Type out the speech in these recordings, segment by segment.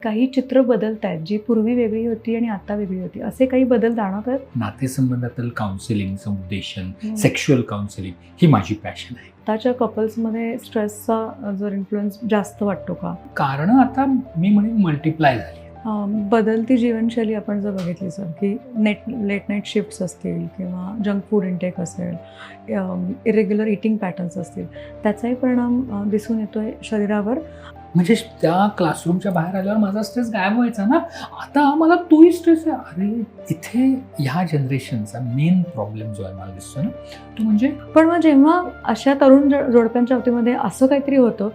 काही चित्र बदलत आहेत, जी पूर्वी वेगळी होती आणि आता वेगळी होती. असे काही बदल जाणवत आहेत? नातेसंबंधातील काउन्सिलिंग, समुपदेशन, सेक्शुअल काउन्सिलिंग ही माझी पॅशन आहे. आताच्या कपल्समध्ये स्ट्रेसचा जर इन्फ्लुएन्स जास्त वाटतो का? कारण आता मी म्हणेन मल्टिप्लाय झाली आहे. बदलती जीवनशैली आपण जर बघितली सर, की लेट नाईट शिफ्ट्स असतील किंवा जंक फूड इंटेक असेल, इरेग्युलर इटिंग पॅटर्न्स असतील, त्याचाही परिणाम दिसून येतोय शरीरावर. म्हणजे त्या क्लासरूमच्या बाहेर आल्यावर माझा स्ट्रेस गायब व्हायचा ना, आता मला तोही स्ट्रेस आहे. अरे इथे ह्या जनरेशनचा मेन प्रॉब्लेम जो आहे मला दिसतो ना, तो म्हणजे पण मग जेव्हा अशा तरुण जोडप्यांच्या बाबतीमध्ये असं काहीतरी होतं,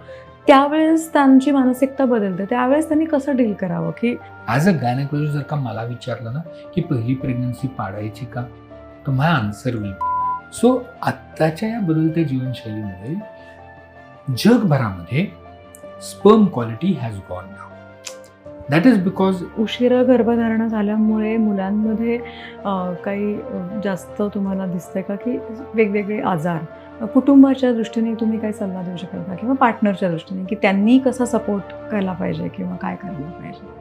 त्यावेळेस त्यांची मानसिकता बदलते. त्यावेळेस त्यांनी कसं डील करावं? की ॲज अ गायनेकोलॉजिस्ट जर का मला विचारलं ना की पहिली प्रेग्नन्सी पाडायची का, तर माझा आन्सर विल. सो आत्ताच्या या बदलत्या जीवनशैलीमुळे जगभरामध्ये sperm quality has gone down. That is because उशिरा गर्भधारणा झाल्यामुळे मुलांमध्ये काही जास्त तुम्हाला दिसतंय का, की वेगवेगळे आजार? कुटुंबाच्या दृष्टीने तुम्ही काही सल्ला देऊ शकाल का, किंवा पार्टनरच्या दृष्टीने, की त्यांनी कसा सपोर्ट करायला पाहिजे किंवा काय करायला पाहिजे?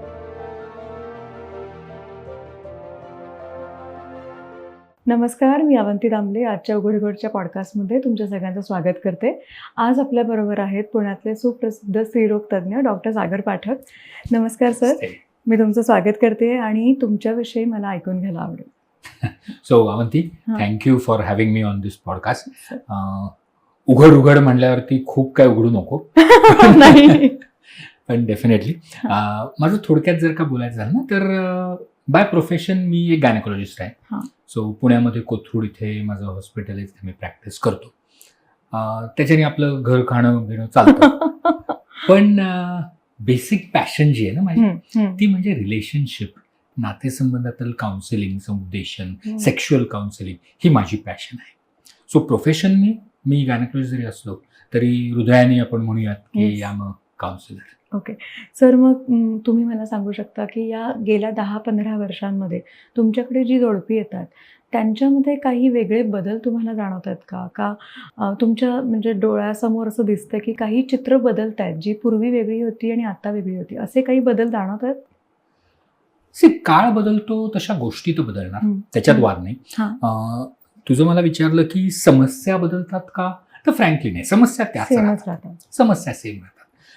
नमस्कार, मी अवंती दामले. आजच्या उघडघडच्या पॉडकास्टमध्ये तुमच्या सगळ्यांचं स्वागत करते. आज आपल्याबरोबर आहेत पुण्यातले सुप्रसिद्ध स्त्रीरोग तज्ज्ञ डॉक्टर सागर पाठक. नमस्कार सर, मी तुमचं स्वागत करते आणि तुमच्याविषयी मला ऐकून घ्यायला आवडेल. So Avanti, thank you for having me on this podcast. उघड म्हणल्यावरती खूप काय उघडू नको. नाही. पण डेफिनेटली माझं थोडक्यात जर का बोलायचं झालं ना, तर बाय प्रोफेशन मी एक गायनेकोलॉजिस्ट आहे. सो पुण्यामध्ये कोथरूड इथे माझं हॉस्पिटल आहे, तिथे मी प्रॅक्टिस करतो. त्याच्याने आपलं घर खाणं घेणं चालतं. पण बेसिक पॅशन जी आहे ना माझी, ती म्हणजे रिलेशनशिप, नातेसंबंधातील काउन्सिलिंग, समुपदेशन, सेक्शुअल काउन्सिलिंग ही माझी पॅशन आहे. सो प्रोफेशन मी गायनेकोलॉजिस्ट जरी असलो तरी हृदयाने आपण म्हणूयात की I am a counsellor. Okay sir, मग तुम्ही मला सांगू शकता की या गेल्या 10-15 वर्षांमध्ये तुमच्याकडे जी जोडपी येतात त्यांच्यामध्ये काही वेगळे बदल तुम्हाला जाणवत आहेत का? तुमच्या म्हणजे डोळ्यासमोर असं दिसतं की काही चित्र बदलत आहेत, जी पूर्वी वेगळी होती आणि आता वेगळी होती. असे काही बदल जाणवत आहेत? काळ बदलतो तशा गोष्टी तर बदलणार, त्याच्यात वाद नाही. तुझं मला विचारलं की समस्या बदलतात का, तर फ्रँकली नाही, समस्या त्याच राहतात. समस्या सेम राहतात.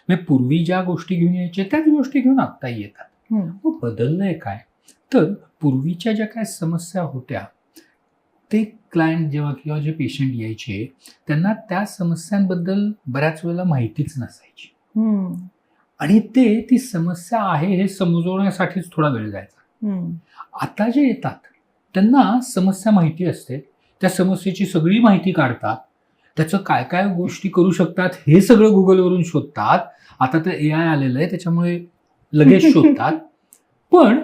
म्हणजे पूर्वी ज्या गोष्टी घेऊन यायच्या त्याच गोष्टी घेऊन आत्ताही येतात. मग बदललंय काय, तर पूर्वीच्या ज्या काय समस्या होत्या ते क्लायंट जेव्हा किंवा जे पेशंट यायचे त्यांना त्या समस्यांबद्दल बऱ्याच वेळेला माहितीच नसायची, आणि ती समस्या आहे हे समजवण्यासाठीच थोडा वेळ जायचा. आता जे येतात त्यांना समस्या माहिती असते, त्या समस्येची सगळी माहिती काढतात, त्याचं काय काय गोष्टी करू शकतात हे सगळं गुगलवरून शोधतात. आता तर AI आलेलं आहे त्याच्यामुळे लगेच शोधतात. पण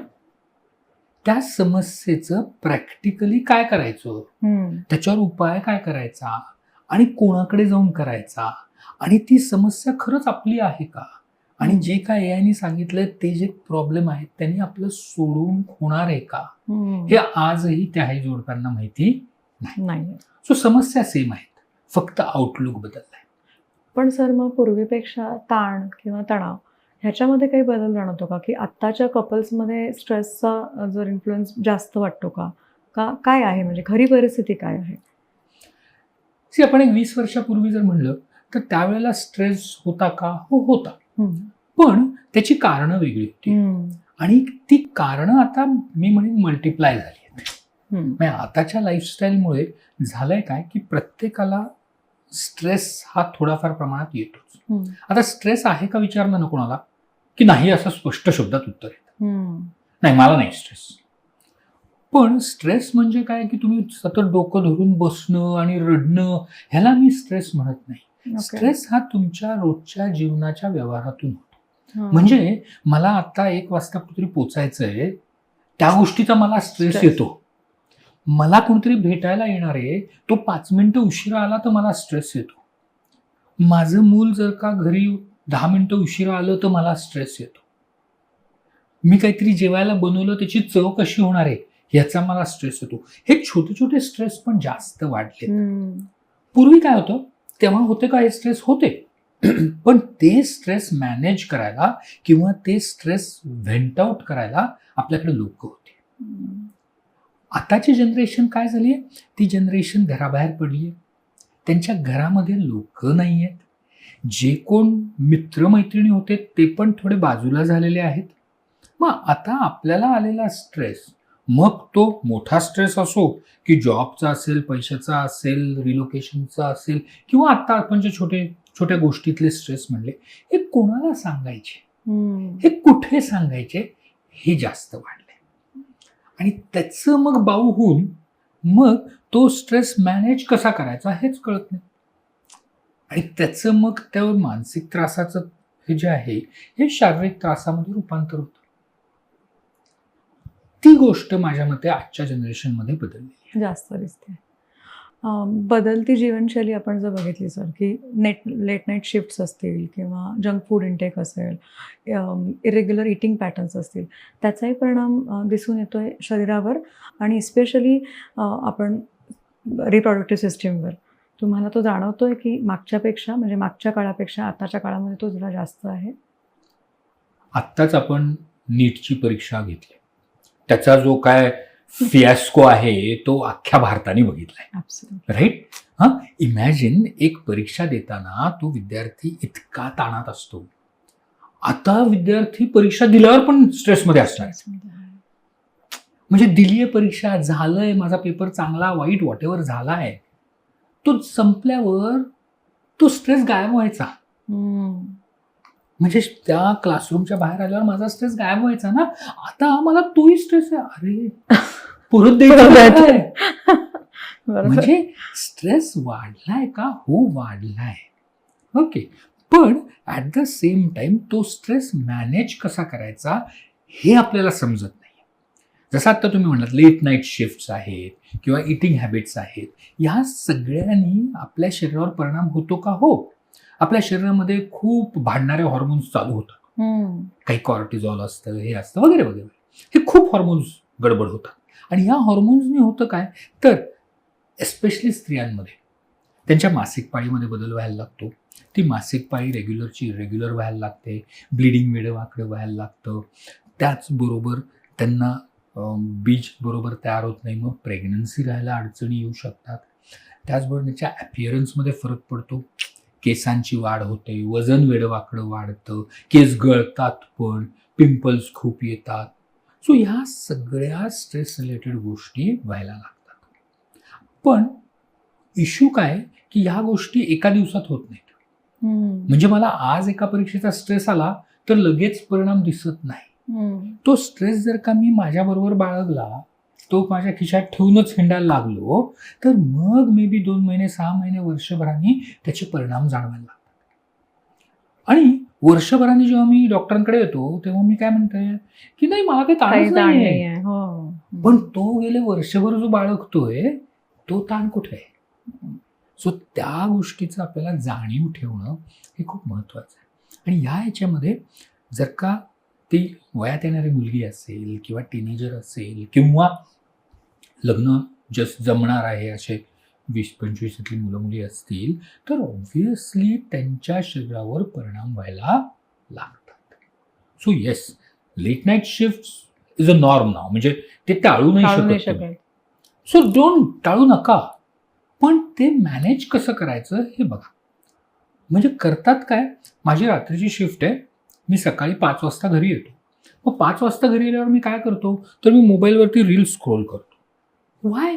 त्या समस्येचं प्रॅक्टिकली काय करायचं, त्याच्यावर उपाय काय करायचा आणि कोणाकडे जाऊन करायचा, आणि ती समस्या खरंच आपली आहे का, आणि जे काय AIने सांगितलंय ते जे प्रॉब्लेम आहेत त्यांनी आपलं सोडून होणार आहे का, हे आजही त्याही जोडप्यांना माहिती नाही. सो समस्या सेम आहेत, फक्त आउटलुक बदललाय. पण सर, मग पूर्वीपेक्षा ताण किंवा तणाव ह्याच्यामध्ये काही बदल जाणवतो का, की आत्ताच्या कपल्समध्ये स्ट्रेसचा जर इन्फ्लुएन्स जास्त वाटतो का? काय आहे, म्हणजे खरी परिस्थिती काय आहे? आपण एक 20 वर्षापूर्वी जर म्हणलं तर त्यावेळेला स्ट्रेस होता का? हो, होता. पण त्याची कारणं वेगळी होती, आणि ती कारणं आता मी म्हणेन मल्टिप्लाय झाली आहेत. आताच्या लाईफस्टाईलमुळे झालंय काय की प्रत्येकाला स्ट्रेस हा थोडाफार प्रमाणात येतोच. आता स्ट्रेस आहे का विचारलं ना कोणाला की नाही असं स्पष्ट शब्दात उत्तर येतं, नाही मला नाही स्ट्रेस. पण स्ट्रेस म्हणजे काय की तुम्ही सतत डोकं धरून बसणं आणि रडणं, ह्याला मी स्ट्रेस म्हणत नाही. स्ट्रेस हा तुमच्या रोजच्या जीवनाच्या व्यवहारातून होतो. म्हणजे मला आता 1 वाजता कुठेतरी पोचायचंय, त्या गोष्टीचा मला स्ट्रेस येतो. मला कोणतरी भेटायला येणार आहे, तो 5 मिनिटं उशिरा आला तर मला स्ट्रेस येतो. माझं मूल जर का घरी 10 मिनिटं उशिरा आलं तर मला स्ट्रेस येतो. मी काहीतरी जेवायला बनवलं त्याची चव कशी होणार आहे याचा मला स्ट्रेस येतो. हे छोटे छोटे स्ट्रेस पण जास्त वाढले. पूर्वी काय होतं, तेव्हा होते का हे स्ट्रेस? होते, पण ते स्ट्रेस मॅनेज करायला किंवा ते स्ट्रेस व्हेंट आउट करायला आपल्याकडे लोक होते. आताची जनरेशन काय झाली आहे, ती जनरेशन घराबाहेर पडली आहे, त्यांच्या घरामध्ये लोक नाही आहेत, जे कोण मित्रमैत्रिणी होते ते पण थोडे बाजूला झालेले आहेत. मग आता आपल्याला आलेला स्ट्रेस, मग तो मोठा स्ट्रेस असो की जॉबचा असेल, पैशाचा असेल, रिलोकेशनचा असेल, किंवा आता आपण जे छोट्या गोष्टीतले स्ट्रेस म्हणले, हे कोणाला सांगायचे, हे कुठे सांगायचे, हे जास्त वाढले. आणि त्याचं मग बाऊ होऊन मग तो स्ट्रेस मॅनेज कसा करायचा हेच कळत नाही. आणि त्याचं मग त्या मानसिक त्रासाचं हे जे आहे हे शारीरिक त्रासामध्ये रूपांतर होतं. ती गोष्ट माझ्या मते आजच्या जनरेशनमध्ये बदलली जास्त दिसते. बदलती जीवनशैली आपण जर बघितली सर, की लेट नाईट शिफ्ट्स असतील किंवा जंक फूड इंटेक असेल, इरेग्युलर इटिंग पॅटर्न्स असतील, त्याचाही परिणाम दिसून येतो आहे शरीरावर आणि स्पेशली आपण रिप्रोडक्टिव्ह सिस्टीमवर. तुम्हाला तो जाणवतो आहे की मागच्या काळापेक्षा आताच्या काळामध्ये तो जरा जास्त आहे? आत्ताच आपण नीटची परीक्षा घेतली, त्याचा जो काय फियास्को आहे तो अख्ख्या भारताने बघितलाय, राईट? इमॅजिन एक परीक्षा देताना तो विद्यार्थी इतका ताणात असतो. आता विद्यार्थी परीक्षा दिल्यावर पण स्ट्रेसमध्ये असणार. म्हणजे दिली आहे परीक्षा, झालंय, माझा पेपर चांगला वाईट वॉटेवर झालाय, तो संपल्यावर तो स्ट्रेस गायब व्हायचा. म्हणजे त्या क्लासरूमच्या बाहेर आल्यावर माझा स्ट्रेस गायब व्हायचा ना, आता मला तोही स्ट्रेस आहे, अरे परत द्यायचं. म्हणजे स्ट्रेस वाढलाय का? हो, वाढलाय. ओके, पण ऍट द सेम टाइम तो स्ट्रेस मॅनेज कसा करायचा हे आपल्याला समजत नाही. जसं आता तुम्ही म्हणालात लेट नाईट शिफ्ट्स आहेत किंवा इटिंग हॅबिट्स आहेत, या सगळ्यांनी आपल्या शरीरावर परिणाम होतो का? हो. आपल्या शरीरामध्ये खूप भांडणारे हॉर्मोन्स चालू होतात, काही कॉर्टिझॉल असतं, हे असतं, वगैरे वगैरे. हे खूप हॉर्मोन्स गडबड होतात. आणि या हॉर्मोन्सने होतं काय, तर एस्पेशली स्त्रियांमध्ये त्यांच्या मासिक पाळीमध्ये बदल व्हायला लागतो. ती मासिक पाळी रेग्युलरची इरेग्युलर व्हायला लागते, ब्लिडिंग वेडवाकडं व्हायला लागतं. त्याचबरोबर त्यांना बीज बरोबर तयार होत नाही, मग प्रेग्नन्सी राहायला अडचणी येऊ शकतात. त्याचबरोबर त्यांच्या ॲपिअरन्समध्ये फरक पडतो, केसांची वाढ होते, वजन वेडवाकडं वाढतं, केस गळतात, पण पिंपल्स खूप येतात. सो ह्या सगळ्या स्ट्रेस रिलेटेड गोष्टी व्हायला लागतात. पण इश्यू काय की ह्या गोष्टी एका दिवसात होत नाहीत. म्हणजे मला आज एका परीक्षेचा स्ट्रेस आला तर लगेच परिणाम दिसत नाही. तो स्ट्रेस जर का मी माझ्याबरोबर बाळगला, तो माझ्या खिशात ठेवूनच हिंडायला लागलो, तर मग मे बी 2 महिने, 6 महिने, वर्षभराने त्याचे परिणाम जाणवायला लागतात. आणि वर्षभराने जेव्हा मी डॉक्टरांकडे येतो तेव्हा मी काय म्हणतोय की नाही, मला काही ताणच नाहीये. पण तो गेले वर्षभर जो बाळगतोय तो ताण कुठे आहे? सो त्या गोष्टीचं आपल्याला जाणीव ठेवणं हे खूप महत्वाचं आहे. आणि ह्याच्यामध्ये जर का ती वयात येणारी मुलगी असेल किंवा टीनेजर असेल किंवा लग्न जस्ट जमणार आहे असे 20-25 मुलं मुली असतील, तर ऑब्व्हियसली त्यांच्या शरीरावर परिणाम व्हायला लागतात. So yes, late night shift is a norm now, म्हणजे ते टाळू नाही शकत. सो डोंट टाळू नका, पण ते मॅनेज कसं करायचं हे बघा. म्हणजे करतात काय, माझी रात्रीची शिफ्ट आहे, मी सकाळी 5 वाजता घरी येतो. मग 5 वाजता घरी आल्यावर मी काय करतो, तर मी मोबाईलवरती रील स्क्रोल करतो. Why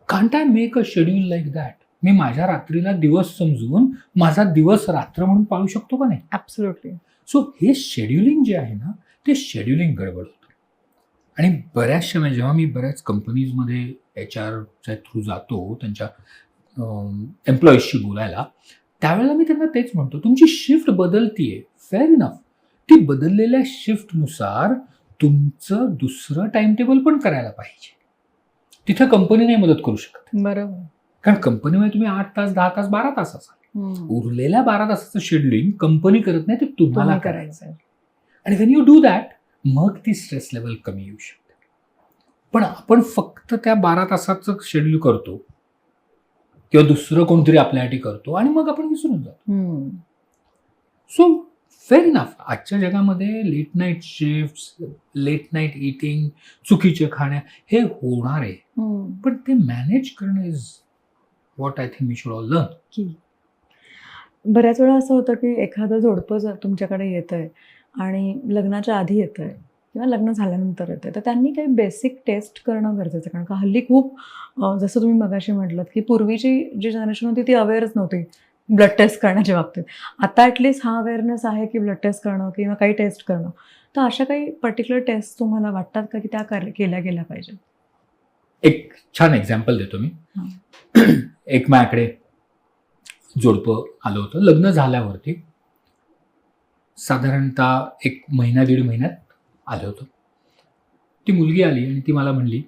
can't I make a schedule like that? मी माझ्या रात्रीला दिवस समजून माझा दिवस रात्र म्हणून पाळू शकतो का नाही? ॲब्सोल्युटली. सो हे शेड्युलिंग जे आहे ना, ते शेड्युलिंग गडबड होतं. आणि बऱ्याचशा म्हणजे जेव्हा मी बऱ्याच कंपनीजमध्ये HR थ्रू जातो त्यांच्या एम्प्लॉईजशी बोलायला, त्यावेळेला मी त्यांना तेच म्हणतो, तुमची शिफ्ट बदलतीये, फेअर इनफ. ती बदललेल्या शिफ्टनुसार तुमचं दुसरं टाइम टेबल पण करायला पाहिजे. तिथं कंपनी नाही मदत करू शकत. बरोबर. कारण कंपनीमध्ये तुम्ही 8 तास, 10 तास, 12 तास असाल. उरलेल्या 12 तासाचं शेड्युलिंग कंपनी करत नाही, ते तुम्हाला करायचं आहे. आणि वेन यू डू दॅट, मग ती स्ट्रेस लेवल कमी येऊ शकते. पण आपण फक्त त्या 12 तासाचं शेड्यूल करतो किंवा दुसरं कोणतरी आपल्यासाठी करतो आणि मग आपण विसरून जातो. सो फेअर इनफ, आजच्या जगामध्ये late night shift, late night eating, चुकीचे खाण्या हे होणार आहे, पण ते मॅनेज करणं is what I think we should all learn. की बऱ्याच वेळा असं होतं की एखादं जोडपं तुमच्याकडे येतं आहे आणि लग्नाच्या आधी येतं आहे किंवा लग्न झाल्यानंतर येतं आहे, तर त्यांनी काही बेसिक टेस्ट करणं गरजेचं आहे. कारण का हल्ली खूप जसं तुम्ही मगाशी म्हटलं की पूर्वीची जी जनरेशन होती ती अवेअरच नव्हती ब्लड टेस्ट करण्याच्या बाबतीत. आता ॲटलिस्ट हा अवेअरनेस आहे की ब्लड टेस्ट करणं किंवा काही टेस्ट करणं. तर अशा काही पर्टिक्युलर टेस्ट तुम्हाला वाटतात का की त्या केल्या गेल्या पाहिजेत? एक छान एक्झाम्पल देतो मी. एक माझ्याकडे जोडपं आलं होतं लग्न झाल्यावरती, साधारणतः 1 महिना 1.5 महिन्यात आलं होतं. ती मुलगी आली आणि ती मला म्हणली,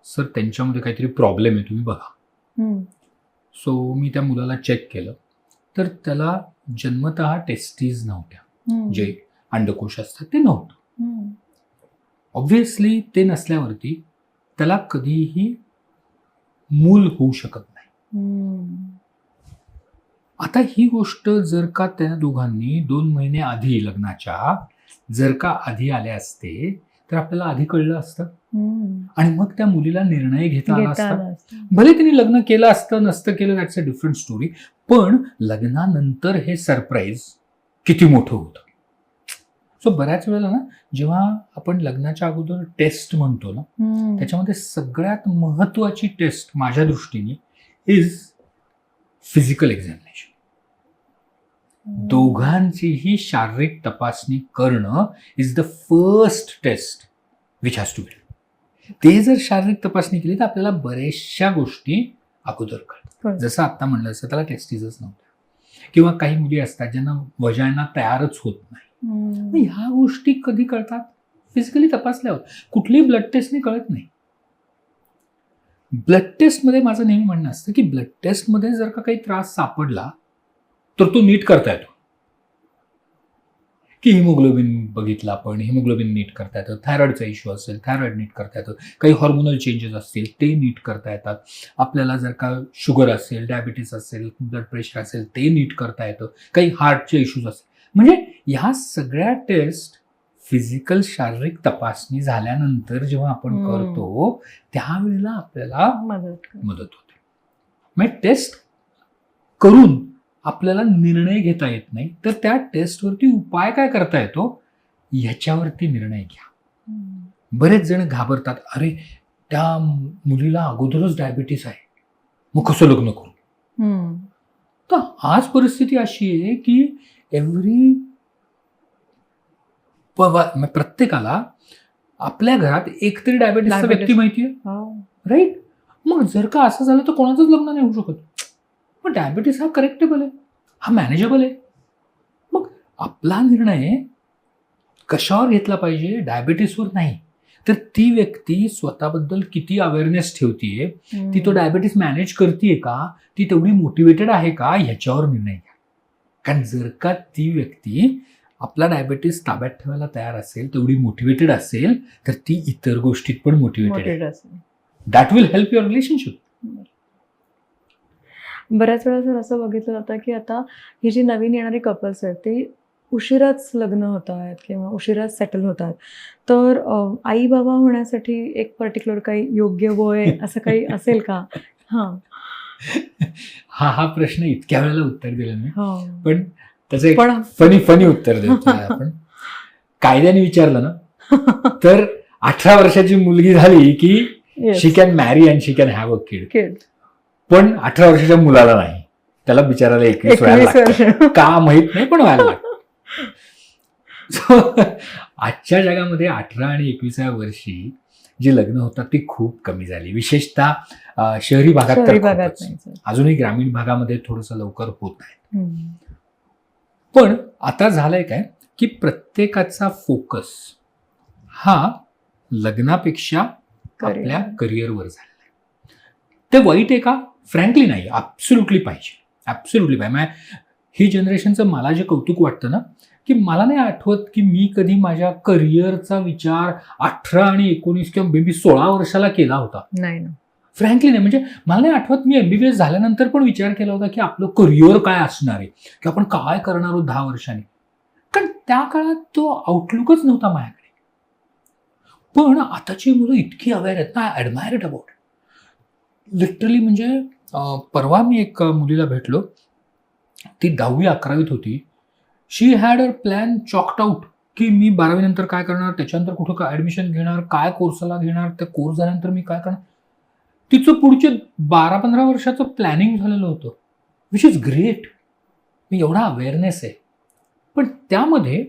सर त्यांच्यामध्ये काहीतरी प्रॉब्लेम आहे, तुम्ही बघा. सो मी त्या मुलाला चेक केलं तर त्याला जन्मतः टेस्टीज नव्हत्या, जे अंडकोश असतात ते नव्हतं. ऑब्व्हियसली ते नसल्यावरती त्याला कधीही मूल होऊ शकत नाही. आता ही गोष्ट जर का त्या दोघांनी 2 महिने आधी लग्नाच्या जर का आधी आले असते तर आपल्याला आधी कळलं असतं आणि मग त्या मुलीला निर्णय घेता आला असता. भले तिने लग्न केलं असतं नसतं केलं, दॅट्स अ डिफरंट स्टोरी, पण लग्नानंतर हे सरप्राईज किती मोठं होतं. सो बऱ्याच वेळेला ना जेव्हा आपण लग्नाच्या अगोदर टेस्ट म्हणतो ना, त्याच्यामध्ये सगळ्यात महत्वाची टेस्ट माझ्या दृष्टीने इज फिजिकल एक्झामिनेशन. दोघांचीही शारीरिक तपासणी करणं is the first test which has to be. ते जर शारीरिक तपासणी केली तर आपल्याला बऱ्याचशा गोष्टी अगोदर कळतात. जसं आता म्हणलं असतं त्याला टेस्टिजच नव्हत्या, किंवा काही मुली असतात ज्यांना वजायना तयारच होत नाही. ह्या गोष्टी कधी कळतात? फिजिकली तपासल्यावर. कुठलीही ब्लड टेस्टने कळत नाही. ब्लड टेस्टमध्ये माझं नेहमी म्हणणं असतं की ब्लड टेस्टमध्ये जर का काही त्रास सापडला तर तो नीट करता येतो. की हिमोग्लोबिन बघितलं आपण, हिमोग्लोबिन नीट करता येतं, थायरॉइडचा इश्यू असेल थायरॉइड नीट करता येतं, काही हॉर्मोनल चेंजेस असतील ते नीट करता येतात, आपल्याला जर का शुगर असेल, डायबिटीस असेल, ब्लड प्रेशर असेल ते नीट करता येतं, काही हार्टचे इश्यूज असतील. म्हणजे ह्या सगळ्या टेस्ट फिजिकल शारीरिक तपासणी झाल्यानंतर जेव्हा आपण करतो त्यावेळेला आपल्याला मदत होते. म्हणजे टेस्ट करून आपल्याला निर्णय घेता येत नाही, तर त्या टेस्टवरती उपाय काय करता येतो ह्याच्यावरती निर्णय घ्या. बरेच जण घाबरतात, अरे त्या मुलीला अगोदरच डायबिटीस आहे, मग कसं लग्न करू. तर आज परिस्थिती अशी आहे की प्रत्येकाला आपल्या घरात एकतरी डायबिटीसचा व्यक्ती माहितीये, राईट. मग जर का असं झालं तर कोणाचंच लग्न नाही होऊ शकत. पण डायबिटीस हा करेक्टेबल आहे, हा मॅनेजेबल आहे. मग आपला निर्णय कशावर घेतला पाहिजे? डायबिटीसवर नाही, तर ती व्यक्ती स्वतःबद्दल किती अवेअरनेस ठेवतीये, ती तो डायबिटीस मॅनेज करतीये का, ती तेवढी मोटिवेटेड आहे का, ह्याच्यावर निर्णय घ्या. कारण जर का ती व्यक्ती आपला डायबिटीस ताब्यात ठेवायला तयार असेल, तेवढी मोटिवेटेड असेल, तर ती इतर गोष्टीत पण मोटिवेटेड असेल. That will help your relationship. बऱ्याच वेळा जर असं बघितलं जातं की आता ही जी नवीन येणारी कपल्स आहेत ते उशिराच लग्न होत आहेत किंवा उशिराच सेटल होतात, तर आई बाबा होण्यासाठी एक पर्टिक्युलर काही योग्य वय असं काही असेल का? हा प्रश्न इतक्या वेळेला उत्तर दिलं मी, पण त्याचं एक फनी उत्तर देतो आपण. कायद्याने विचारलं ना तर 18 वर्षाची मुलगी झाली की शी कॅन मॅरी and she can have a kid. पण 18 वर्षाच्या मुलाला नाही, त्याला बिचारायला 21 व्हायला का माहित नाही, पण व्हायला लागतं. आजच्या जगामध्ये 18 आणि 21व्या वर्षी जी लग्न होतात ती खूप कमी झाली, विशेषतः शहरी भागात तर अजूनही ग्रामीण भागामध्ये थोडंसं लवकर होत आहे. पण आता झालंय काय की प्रत्येकाचा फोकस हा लग्नापेक्षा आपल्या करिअरवर झालेला आहे. ते वाईट आहे का? फ्रँकली नाही, ॲब्सोल्युटली पाहिजे, ॲब्सोल्युटली पाहिजे. ही जनरेशनचं मला जे कौतुक वाटतं ना की मला नाही आठवत की मी कधी माझ्या करिअरचा विचार 18 आणि 19 किंवा बेबी 16 वर्षाला केला होता. नाही ना. फ्रँकली नाही. म्हणजे मला नाही आठवत मी MBBS झाल्यानंतर पण विचार केला होता की आपलं करिअर काय असणार आहे, की आपण काय करणार आहोत 10 वर्षांनी. कारण त्या काळात तो आउटलुकच नव्हता माझ्याकडे. पण आताची मुलं इतकी अवेअर आहेत ना, I admire it about. Literally म्हणजे परवा मी एक मुलीला भेटलो, ती 10वी-11वीत होती. She had a plan chalked out की मी 12वी नंतर काय करणार, त्याच्यानंतर कुठं काय ॲडमिशन घेणार, काय कोर्सला घेणार, त्या कोर्स झाल्यानंतर मी काय करणार. तिचं पुढचे 12-15 वर्षाचं प्लॅनिंग झालेलं होतं, विच इज ग्रेट. मी एवढा अवेअरनेस आहे. पण त्यामध्ये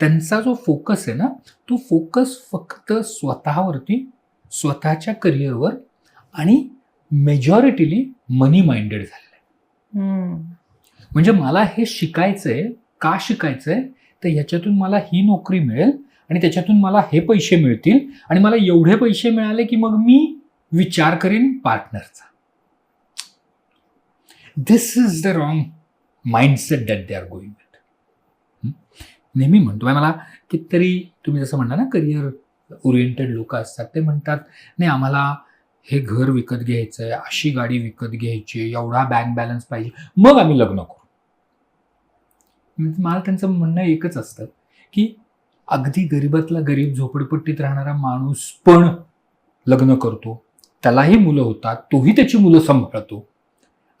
त्यांचा जो फोकस आहे ना, तो फोकस फक्त स्वतःवरती, स्वतःच्या करिअरवर आणि मेजॉरिटीली मनी माइंडेड झालेलं आहे. म्हणजे मला हे शिकायचंय. का शिकायचंय? तर ह्याच्यातून मला ही नोकरी मिळेल आणि त्याच्यातून मला हे पैसे मिळतील आणि मला एवढे पैसे मिळाले की मग मी विचार करीन पार्टनरचा. This is the wrong mindset that they are going with. नेहमी म्हणतो मला कितीतरी, तुम्ही जसं म्हणता ना करिअर ओरिएंटेड लोक असतात, ते म्हणतात नाही आम्हाला हे घर विकत घ्यायचंय, अशी गाडी विकत घ्यायची, एवढा बँक बॅलन्स पाहिजे, मग आम्ही लग्न करू. मला त्यांचं म्हणणं एकच असतं की अगदी गरीबातला गरीब झोपडपट्टीत राहणारा माणूस पण लग्न करतो, त्यालाही मुलं होतात, तोही त्याची मुलं सांभाळतो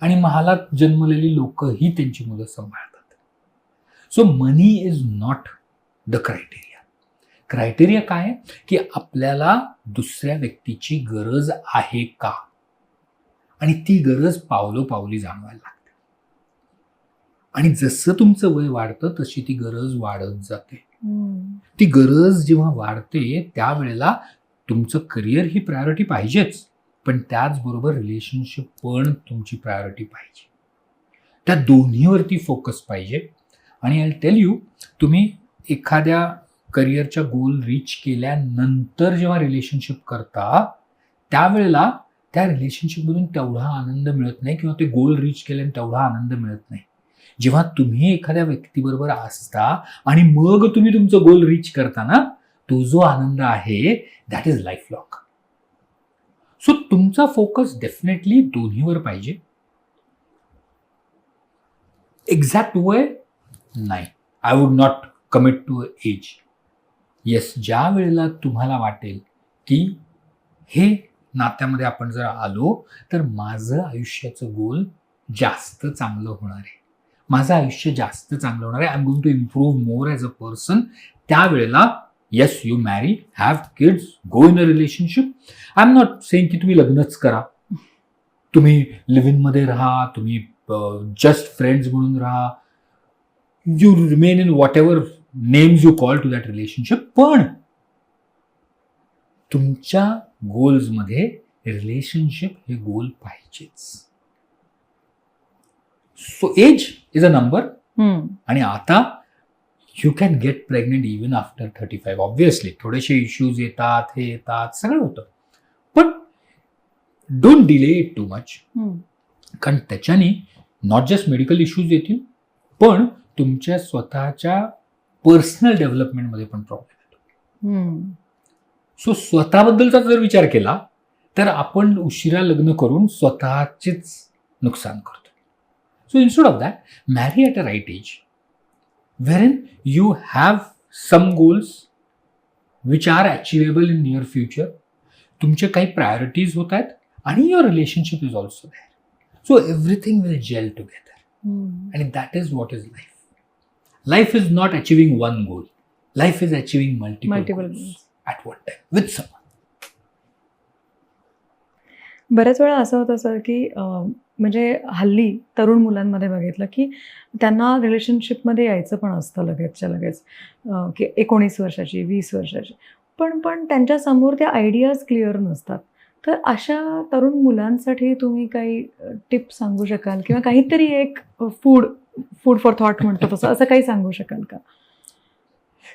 आणि महालात जन्मलेली लोकही त्यांची मुलं सांभाळतात. So money is not the criteria. Criteria काय आहे की आपल्याला दुसऱ्या व्यक्तीची गरज आहे का, आणि ती गरज पावलोपावली जाणवायला लागते. आणि जसं तुमचं वय वाढतं तशी ती गरज वाढत जाते. ती गरज जेव्हा वाढते त्यावेळेला तुमचं करिअर ही प्रायोरिटी पाहिजेच, पण त्याचबरोबर रिलेशनशिप पण तुमची प्रायोरिटी पाहिजे. त्या दोन्हीवरती फोकस पाहिजे. आणि आय टेल यू, तुम्ही एखाद्या करिअरच्या गोल रीच केल्यानंतर जेव्हा रिलेशनशिप करता त्यावेळेला त्या रिलेशनशिपमधून तेवढा आनंद मिळत नाही, किंवा ते गोल रीच केल्याने तेवढा आनंद मिळत नाही. जेव्हा तुम्ही एखाद्या व्यक्तीबरोबर असता आणि मग तुम्ही तुमचं गोल रीच करता ना, तो जो आनंद आहे that is life long. So तुमचा फोकस डेफिनेटली दोन्हीवर पाहिजे. एक्झॅक्ट वय नाही, I would not commit to age. Yes, ज्या वेळेला तुम्हाला वाटेल की हे नात्यामध्ये आपण जर आलो तर माझं आयुष्याचं गोल जास्त चांगलं होणार आहे, माझं आयुष्य जास्त चांगलं होणार आहे, I am going to improve more as a person, त्यावेळेला yes you marry, have kids, go in a relationship. I am not saying की तुम्ही लग्नच करा, तुम्ही लिव्ह इनमध्ये राहा, तुम्ही जस्ट फ्रेंड्स म्हणून राहा, you remain in whatever names you call to that relationship. पण तुमच्या गोल्समध्ये रिलेशनशिप हे गोल पाहिजेच. So age is a number. आणि आता you can get pregnant even after 35. Obviously थोडेसे इश्यूज येतात, हे येतात, सगळं होतं, पण don't delay it too much. कारण त्याच्याने नॉट जस्ट मेडिकल इश्यूज येतील, पण तुमच्या स्वतःच्या पर्सनल डेव्हलपमेंटमध्ये पण प्रॉब्लेम येतो. सो स्वतःबद्दलचा जर विचार केला तर आपण उशिरा लग्न करून स्वतःचेच नुकसान करतो. So instead of that, marry at a right age wherein you have some goals which are achievable in near future. तुमचे काही प्रायोरिटीज होत आहेत आणि your relationship is also there. So everything will gel together. And that is what is life. Life is not achieving one goal. Life is achieving multiple goals at one time with someone. बऱ्याच वेळा असं होतं sir की म्हणजे हल्ली तरुण मुलांमध्ये बघितलं की त्यांना रिलेशनशिपमध्ये यायचं पण असतं लगेचच्या लगेच, की 19 वर्षाची, 20 वर्षाची, पण त्यांच्यासमोर त्या आयडियाज क्लिअर नसतात. तर अशा तरुण मुलांसाठी तुम्ही काही टिप्स सांगू शकाल, किंवा काहीतरी एक फूड फॉर थॉट म्हणतो तसं, असं काही सांगू शकाल का?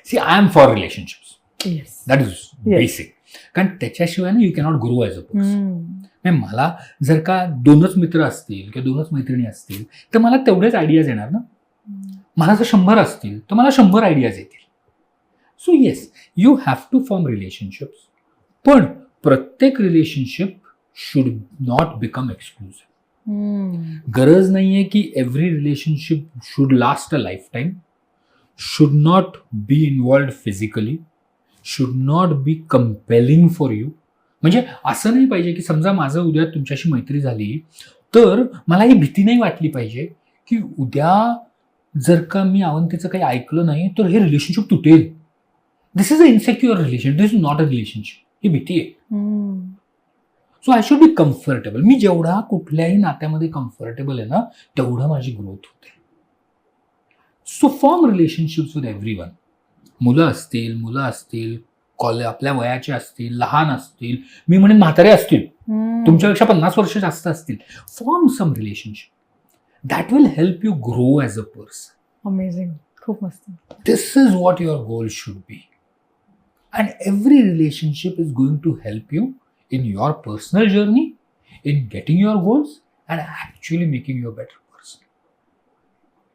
See, I am for relationships. Yes, That is basic. कारण त्याच्याशिवाय ना you cannot grow as a person. मला जर का 2च मित्र असतील किंवा 2च मैत्रिणी असतील तर मला तेवढेच आयडियाज येणार ना. मला जर 100 असतील तर मला 100 आयडियाज येतील. So yes, you have to form relationships, पण प्रत्येक relationship should not become exclusive. गरज नाहीये की every relationship should last a lifetime, should not be involved physically, should not be compelling for you. म्हणजे असं नाही पाहिजे की समजा माझं उद्या तुमच्याशी मैत्री झाली तर मला ही भीती नाही वाटली पाहिजे की उद्या जर का मी अवंतीचं काही ऐकलं नाही तर हे रिलेशनशिप तुटेल. This is a insecure relation, this is not a relationship. ही भीती आहे. So I should be comfortable. मी जेवढा कुठल्याही नात्यामध्ये कम्फर्टेबल आहे ना तेवढं माझी ग्रोथ होते. So form relationships with everyone. मुलं असतील, आपल्या वयाचे असतील, लहान असतील, मी म्हणेन म्हातारे असतील, तुमच्यापेक्षा 50 वर्ष जास्त असतील. Form some relationship that will help you grow as a person. Amazing. खूप मस्त. This is what your goal should be. And every relationship is going to help you in your personal journey, in getting your goals and actually making you a better person.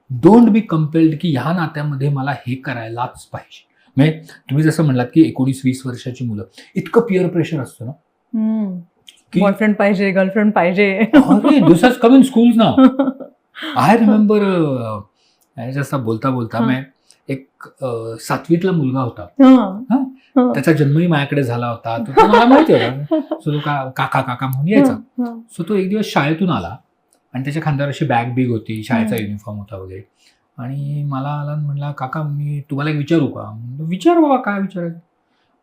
Don't be compelled की ह्या नात्यामध्ये मला हे करायलाच पाहिजे. म्हणजे तुम्ही जसं म्हणलात की 19-20 वर्षाची मुलं, इतकं पिअर प्रेशर असतं ना की बॉयफ्रेंड पाहिजे, गर्लफ्रेंड पाहिजे. अरे दिस हॅज कम इन स्कूल्स ना. आय रिमेंबर जसा बोलता मैं एक 7वीतला मुलगा होता. त्याचा जन्मही माझ्याकडे झाला होता. तो मला माहिती होता. सो तो काका म्हणून यायचा. सो तो एक दिवस शाळेतून आला आणि त्याच्या खांद्यावर अशी बॅग बिग होती, शाळेचा युनिफॉर्म होता वगैरे. आणि मला आला आणि म्हणला, काका मी तुम्हाला एक विचारू का? म्हणलं विचार बाबा, काय विचारायचं?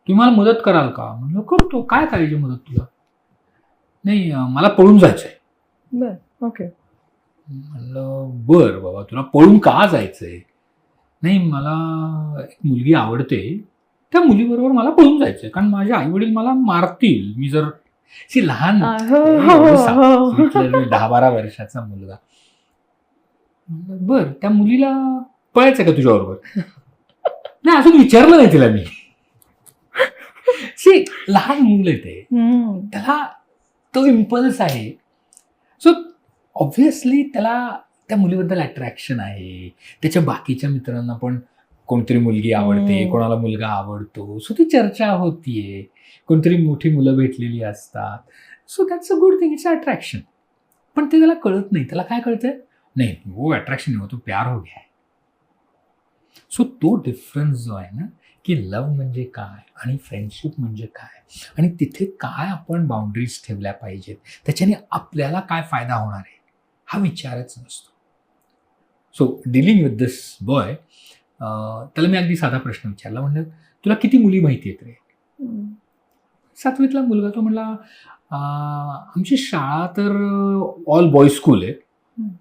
तुम्ही मला मदत कराल का? म्हणलं करतो. काय करायची मदत तुला? नाही मला पळून जायचंय. बर ओके. म्हणलं बर बाबा, तुला पळून का जायचंय? नाही मला एक मुलगी आवडते, त्या मुलीबरोबर मला पळून जायचंय कारण माझे आई वडील मला मारतील मी जर. लहान 10-12 वर्षाचा मुलगा. बर त्या मुलीला पळायचंय का तुझ्याबरोबर? नाही अजून विचारलं नाही तिला मी. लहान मुलं ते, त्याला तो इम्पल्स आहे. सो ऑब्व्हियसली त्याला त्या मुलीबद्दल अट्रॅक्शन आहे. त्याच्या बाकीच्या मित्रांना पण कोणतरी मुलगी आवडते, कोणाला मुलगा आवडतो. सो ती चर्चा होतीये, कोणतरी मोठी मुलं भेटलेली असतात. So that's a good thing, it's attraction. पण ते त्याला कळत नाही. त्याला काय कळतंय? नाही वो अट्रॅक्शन नाही, तो प्यार हो गया. सो तो डिफरन्स जो आहे ना की लव्ह म्हणजे काय आणि फ्रेंडशिप म्हणजे काय आणि तिथे काय आपण बाउंड्रीज ठेवल्या पाहिजेत, त्याच्याने आपल्याला काय फायदा होणार आहे हा विचारच नसतो. So dealing with this boy, त्याला मी अगदी साधा प्रश्न विचारला. म्हणलं तुला किती मुली माहिती आहेत रे? 7वीतला मुलगा. तो म्हणला आमची शाळा तर ऑल बॉयज स्कूल आहे,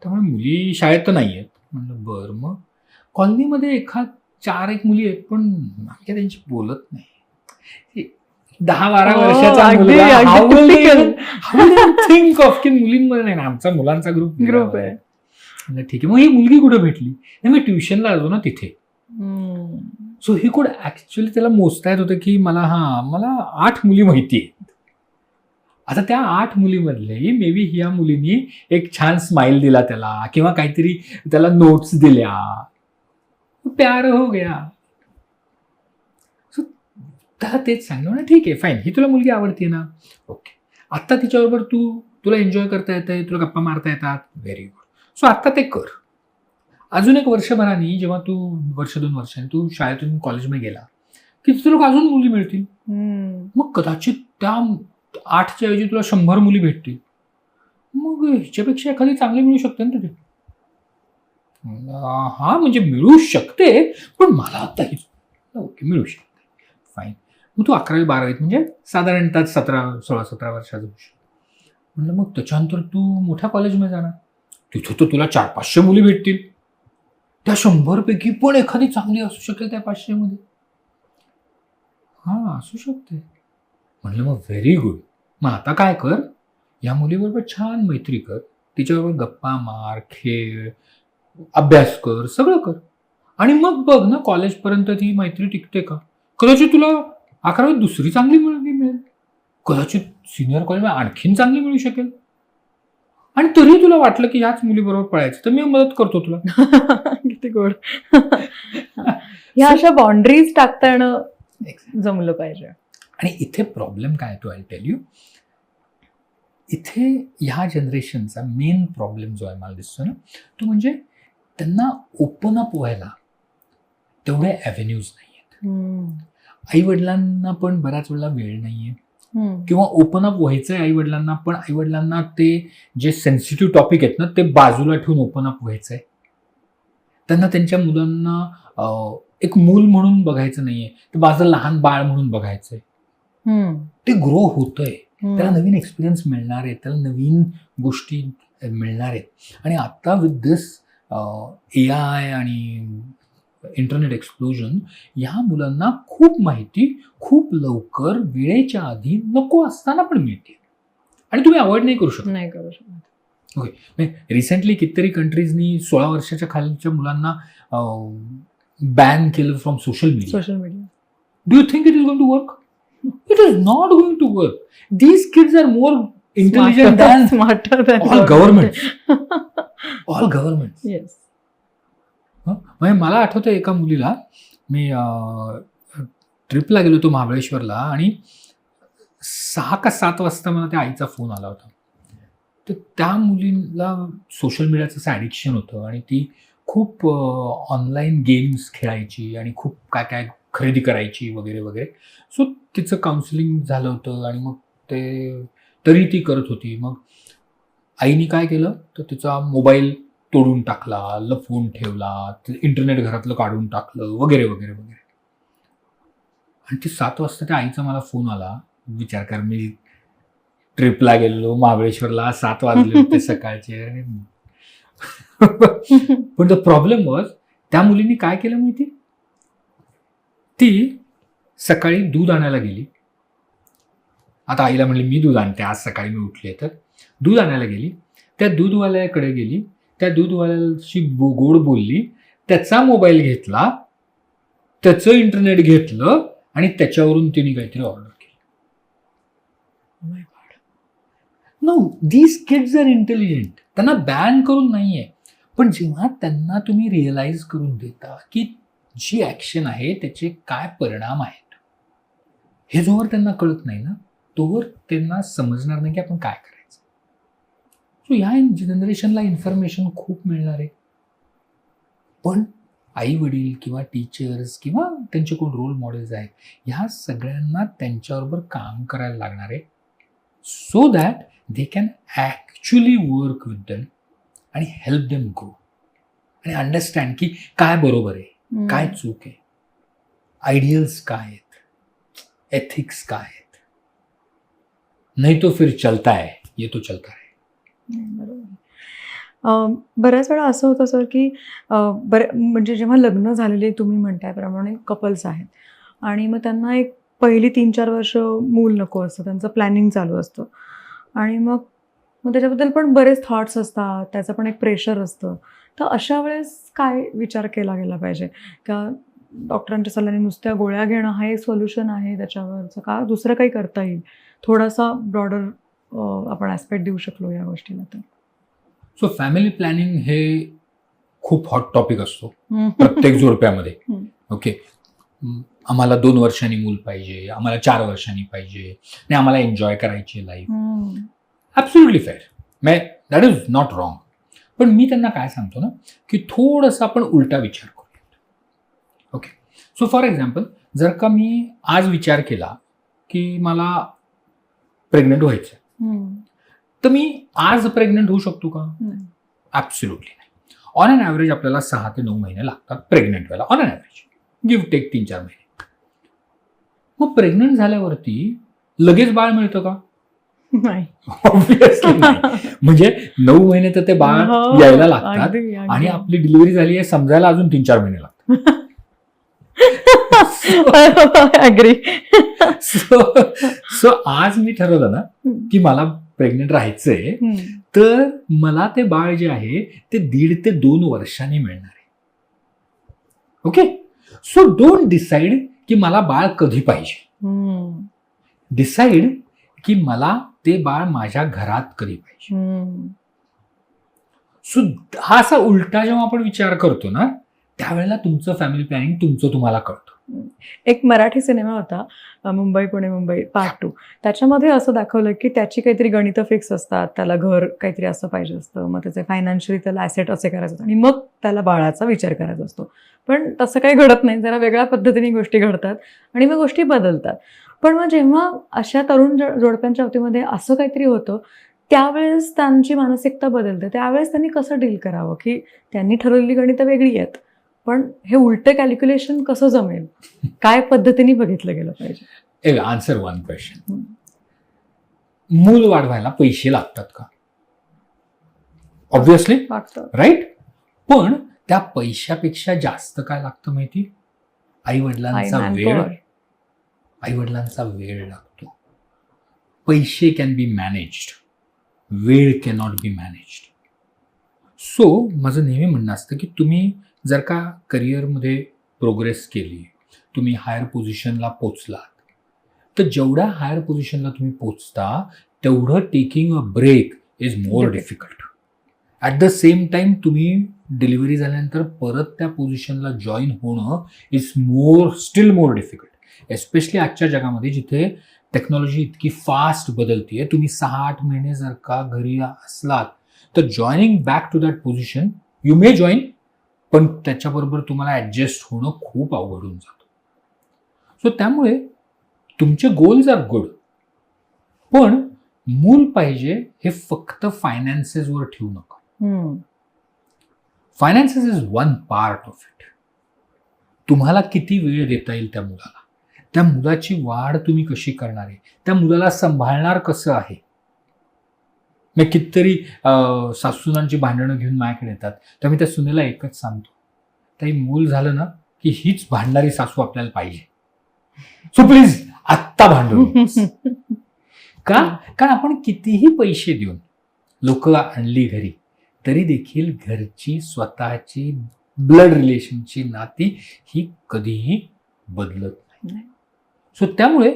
त्यामुळे मुली शाळेत तर नाही आहेत. म्हणलं बरं, मग कॉलनीमध्ये 4-1 मुली आहेत पण आमच्या त्यांची बोलत नाही. 10-12 वर्षाचा थिंक ऑफ की मुलींमध्ये नाही ना, आमचा मुलांचा ग्रुप आहे. ठीक आहे, मग ही मुलगी कुठे भेटली? नाही मी ट्युशनला जातो ना तिथे. सो ही कुड ऍक्च्युअली त्याला मोजता येत होतं की मला 8 मुली माहिती आहेत. आता त्या 8 मुलीमधले मे बी ह्या मुलींनी एक छान स्माइल दिला त्याला किंवा काहीतरी त्याला नोट्स दिल्या, प्यार हो गया. सो त्याला तेच सांगितलं ना, ठीक आहे फाईन, ही तुला मुलगी आवडते ना, ओके. आत्ता तिच्याबरोबर तुला एन्जॉय करता येतंय, तुला गप्पा मारता येतात, व्हेरी गुड. सो आत्ता ते कर. अजून एक वर्षभराने जेव्हा तू 1-2 वर्षांनी तू शाळेतून कॉलेजमध्ये गेला की तुला अजून मुली मिळतील. मग कदाचित त्या 8च्या ऐवजी तुला 100 मुली भेटतील. मग ह्याच्यापेक्षा एखादी चांगली मिळू शकते ना तिथे. हा म्हणजे मिळू शकते पण मला आता ओके मिळू शकते, फाईन. मग तू 11वी-12वीत म्हणजे साधारणतः 16-17 वर्षाचा होशील. म्हणलं मग त्याच्यानंतर तू मोठ्या कॉलेजमध्ये जाणार, तिथं तर तुला 400-500 मुली भेटतील. त्या 100 पैकी पण एखादी चांगली असू शकेल त्या 500 मध्ये. असू शकते. म्हणलं मग व्हेरी गुड. मग आता काय कर, या मुलीबरोबर छान मैत्री कर, तिच्याबरोबर गप्पा मार, खेळ, अभ्यास कर, सगळं कर. आणि मग बघ ना कॉलेजपर्यंत ती मैत्री टिकते का. कदाचित तुला 11वीत दुसरी चांगली मुलगी मिळेल, कदाचित सिनियर कॉलेजमध्ये आणखीन चांगली मिळू शकेल. आणि तरी तुला वाटलं की ह्याच मुलीबरोबर पळायचं तर मी मदत करतो तुला. किती गोड. ह्या अशा बाउंड्रीज टाकता येणं जमलं पाहिजे. आणि इथे प्रॉब्लेम काय तो आय टेल यू, इथे ह्या जनरेशनचा मेन प्रॉब्लेम जो आहे मला दिसतो ना, तो म्हणजे त्यांना ओपन अप व्हायला तेवढे ॲव्हेन्यूज नाही आहेत. आई वडिलांना पण बऱ्याच वेळेला वेळ नाहीये, किंवा ओपन अप व्हायचंय आई वडिलांना, पण आई वडिलांना ते जे सेन्सिटिव्ह टॉपिक आहेत ना ते बाजूला ठेवून ओपन अप व्हायचंय. त्यांना त्यांच्या मुलांना एक मूल म्हणून बघायचं नाहीये, ते बाजूला लहान बाळ म्हणून बघायचंय. ते ग्रो होतंय, त्याला नवीन एक्सपिरियन्स मिळणार आहे, त्याला नवीन गोष्टी मिळणार आहेत. आणि आता विथ दिस AI आणि इंटरनेट एक्सप्लोजन ह्या मुलांना खूप माहिती खूप लवकर वेळेच्या आधी नको असताना पण मिळते, आणि तुम्ही अवॉइड नाही करू शकत. ओके, रिसेंटली कितीतरी कंट्रीजनी 16 वर्षाच्या खालच्या मुलांना बॅन केलं from social media. Do you think it is going to work? It is not going to work. These kids are more intelligent smarter than all governments. All governments. Yes. म्हणजे मला आठवतं एका मुलीला, मी ट्रिपला गेलो होतो महाबळेश्वरला, आणि 6 का 7 वाजता मला त्या आईचा फोन आला होता. तर त्या मुलीला सोशल मीडियाचं असं ॲडिक्शन होतं, आणि ती खूप ऑनलाईन गेम्स खेळायची आणि खूप काय काय खरेदी करायची वगैरे वगैरे. सो तिचं काउन्सिलिंग झालं होतं, आणि मग ते तरी ती करत होती. मग आईने काय केलं, तर तिचा मोबाईल तोडून टाकला, लपवून ठेवला, इंटरनेट घरातलं काढून टाकलं वगैरे वगैरे वगैरे. आणि ती 7 वाजता त्या आईचा मला फोन आला. विचार कर, मी ट्रिपला गेलेलो महाबळेश्वरला, 7 वाजले होते सकाळचे. पण द प्रॉब्लेम वॉज, त्या मुलीने काय केलं माहिती, ती सकाळी दूध आणायला गेली. आता आईला म्हणली मी दूध आणते, आज सकाळी मी उठले. तर दूध आणायला गेली, त्या दूधवाल्याकडे गेली, त्या दूधवाल्याशी गोड बोलली, त्याचा मोबाईल घेतला, त्याचं इंटरनेट घेतलं, आणि त्याच्यावरून तिने काहीतरी ऑर्डर केली. No, these kids are intelligent. त्यांना बॅन करून नाहीये, पण जेव्हा त्यांना तुम्ही रिअलाइज करून देता की जी ॲक्शन आहे त्याचे काय परिणाम आहेत, हे जोवर त्यांना कळत नाही ना, तोवर त्यांना समजणार नाही की आपण काय करायचं. सो ह्या जनरेशनला इन्फॉर्मेशन खूप मिळणार आहे, पण आई वडील किंवा टीचर्स किंवा त्यांचे कोण रोल मॉडेल्स आहेत, ह्या सगळ्यांना त्यांच्याबरोबर काम करायला लागणार आहे, so that they can actually work with them आणि हेल्प देम ग्रो, आणि अंडरस्टँड की काय बरोबर आहे, काय चूक आहे, आयडियल्स काय आहेत, एथिक्स काय आहेत. नाही तो फिर चलता है, ये तो चलता है. बरोबर. बऱ्याच वेळा असं होतं सर की म्हणजे जेव्हा लग्न झालेले तुम्ही म्हणतायप्रमाणे कपल्स आहेत, आणि मग त्यांना एक पहिली 3-4 वर्ष मूल नको असतं, त्यांचं प्लॅनिंग चालू असतं, आणि मग त्याच्याबद्दल पण बरेच थॉट्स असतात, त्याचं पण एक प्रेशर असतं. तर अशा वेळेस काय विचार केला गेला पाहिजे? का डॉक्टरांच्या सल्ल्याने नुसत्या गोळ्या घेणं हा एक सोल्युशन आहे त्याच्यावरचं, का दुसरं काही करता येईल? थोडासा ब्रॉडर आपण ॲस्पेक्ट देऊ शकलो या गोष्टीला तर. सो फॅमिली प्लॅनिंग हे खूप हॉट टॉपिक असतो प्रत्येक जोडप्यामध्ये. ओके, आम्हाला 2 वर्षांनी मूल पाहिजे, आम्हाला 4 वर्षांनी पाहिजे, आणि आम्हाला एन्जॉय करायची life. Absolutely fair, that is not wrong. पण मी त्यांना काय सांगतो ना, की थोडंसं आपण उलटा विचार करूयात. ओके, सो फॉर एक्झाम्पल, जर का मी आज विचार केला की मला प्रेग्नंट व्हायचं, तर मी आज प्रेग्नंट होऊ शकतो का? ॲब्सोल्युटली नाही. ऑन अन ॲव्हरेज आपल्याला 6 ते 9 महिने लागतात प्रेग्नंट व्हायला, on an average, give take 3-4 महिने. मग प्रेग्नंट झाल्यावरती लगेच बाळ मिळतं का? नाही, ऑब्व्हियसली नाही. म्हणजे 9 महिने तर ते बाळ यायला लागतात, आणि आपली डिलिव्हरी झाली आहे समजायला अजून 3-4 महिने लागतात. ॲग्री. सो आज मी ठरवलं ना की मला प्रेग्नंट राहायचंय, तर मला ते बाळ जे आहे ते 1.5 ते 2 वर्षांनी मिळणार आहे. ओके, सो डोंट डिसाइड की मला बाळ कधी पाहिजे, डिसाइड की मला ते बाळ माझ्या घरात कधी पाहिजे. सो हा असा उलटा जेव्हा आपण विचार करतो ना, त्यावेळेला तुमचं फॅमिली प्लॅनिंग तुमचं तुम्हाला कळतं. एक मराठी सिनेमा होता मुंबई पुणे मुंबई पार्ट 2. त्याच्यामध्ये असं दाखवलं की त्याची काहीतरी गणितं फिक्स असतात, त्याला घर काहीतरी असं पाहिजे असतं, मग त्याचे फायनान्शियली त्याला ॲसेट असे करायचे असतात आणि मग त्याला बाळाचा विचार करायचा असतो. पण तसं काही घडत नाही, जरा वेगळ्या पद्धतीने गोष्टी घडतात आणि मग गोष्टी बदलतात. पण मग जेव्हा अशा तरुण जोडप्यांच्या बाबतीमध्ये असं काहीतरी होतं, त्यावेळेस त्यांची मानसिकता बदलते. त्यावेळेस त्यांनी कसं डील करावं, की त्यांनी ठरवलेली गणितं वेगळी आहेत, पण हे उलटं कॅल्क्युलेशन कसं जमेल? काय पद्धतीने बघितलं गेलं पाहिजे? Answer one question. मूल वाढवायला पैसे लागतात का? Obviously right. पण त्या पैशापेक्षा जास्त काय लागतं माहिती? आईवडिलांचा वेळ लागतो. पैसे कॅन बी मॅनेज्ड, वेळ कॅनॉट बी मॅनेज्ड. सो माझं नेहमी म्हणणं असतं की तुम्ही जर का करिअरमध्ये प्रोग्रेस केली, तुम्ही हायर पोझिशनला पोचलात, तर जेवढ्या हायर पोझिशनला तुम्ही पोचता तेवढं taking a break is more difficult. At the same time तुम्ही डिलिव्हरी झाल्यानंतर परत त्या पोझिशनला जॉईन होणं is still more difficult. Especially आजच्या जगामध्ये जिथे टेक्नॉलॉजी इतकी फास्ट बदलतीये. तुम्ही 6-8 महिने जर का घरी असलात तर joining back to that position you may join, पण त्याच्याबरोबर तुम्हाला ॲडजस्ट होणं खूप अवघड होऊन जातं. सो त्यामुळे तुमचे गोल्स आर गुड, पण मूल पाहिजे हे फक्त फायनान्सेसवर ठेवू नका. Finances is one part of it. तुम्हाला किती वेळ देता येईल त्या मुलाला, त्या मुलाची वाढ तुम्ही कशी करणार आहे, त्या मुलाला सांभाळणार कसं आहे. मग कितीतरी सासूनांची भांडणं घेऊन माझ्याकडे येतात, तर मी त्या सुनेला एकच सांगतो, ताई मूल झालं ना की हीच भांडणारी सासू आपल्याला पाहिजे. सो प्लीज आत्ता भांडू. का? कारण आपण कितीही पैसे देऊन लोक आणली घरी, तरी देखील घरची स्वतःची ब्लड रिलेशनची नाती ही कधीही बदलत नाही. सो त्यामुळे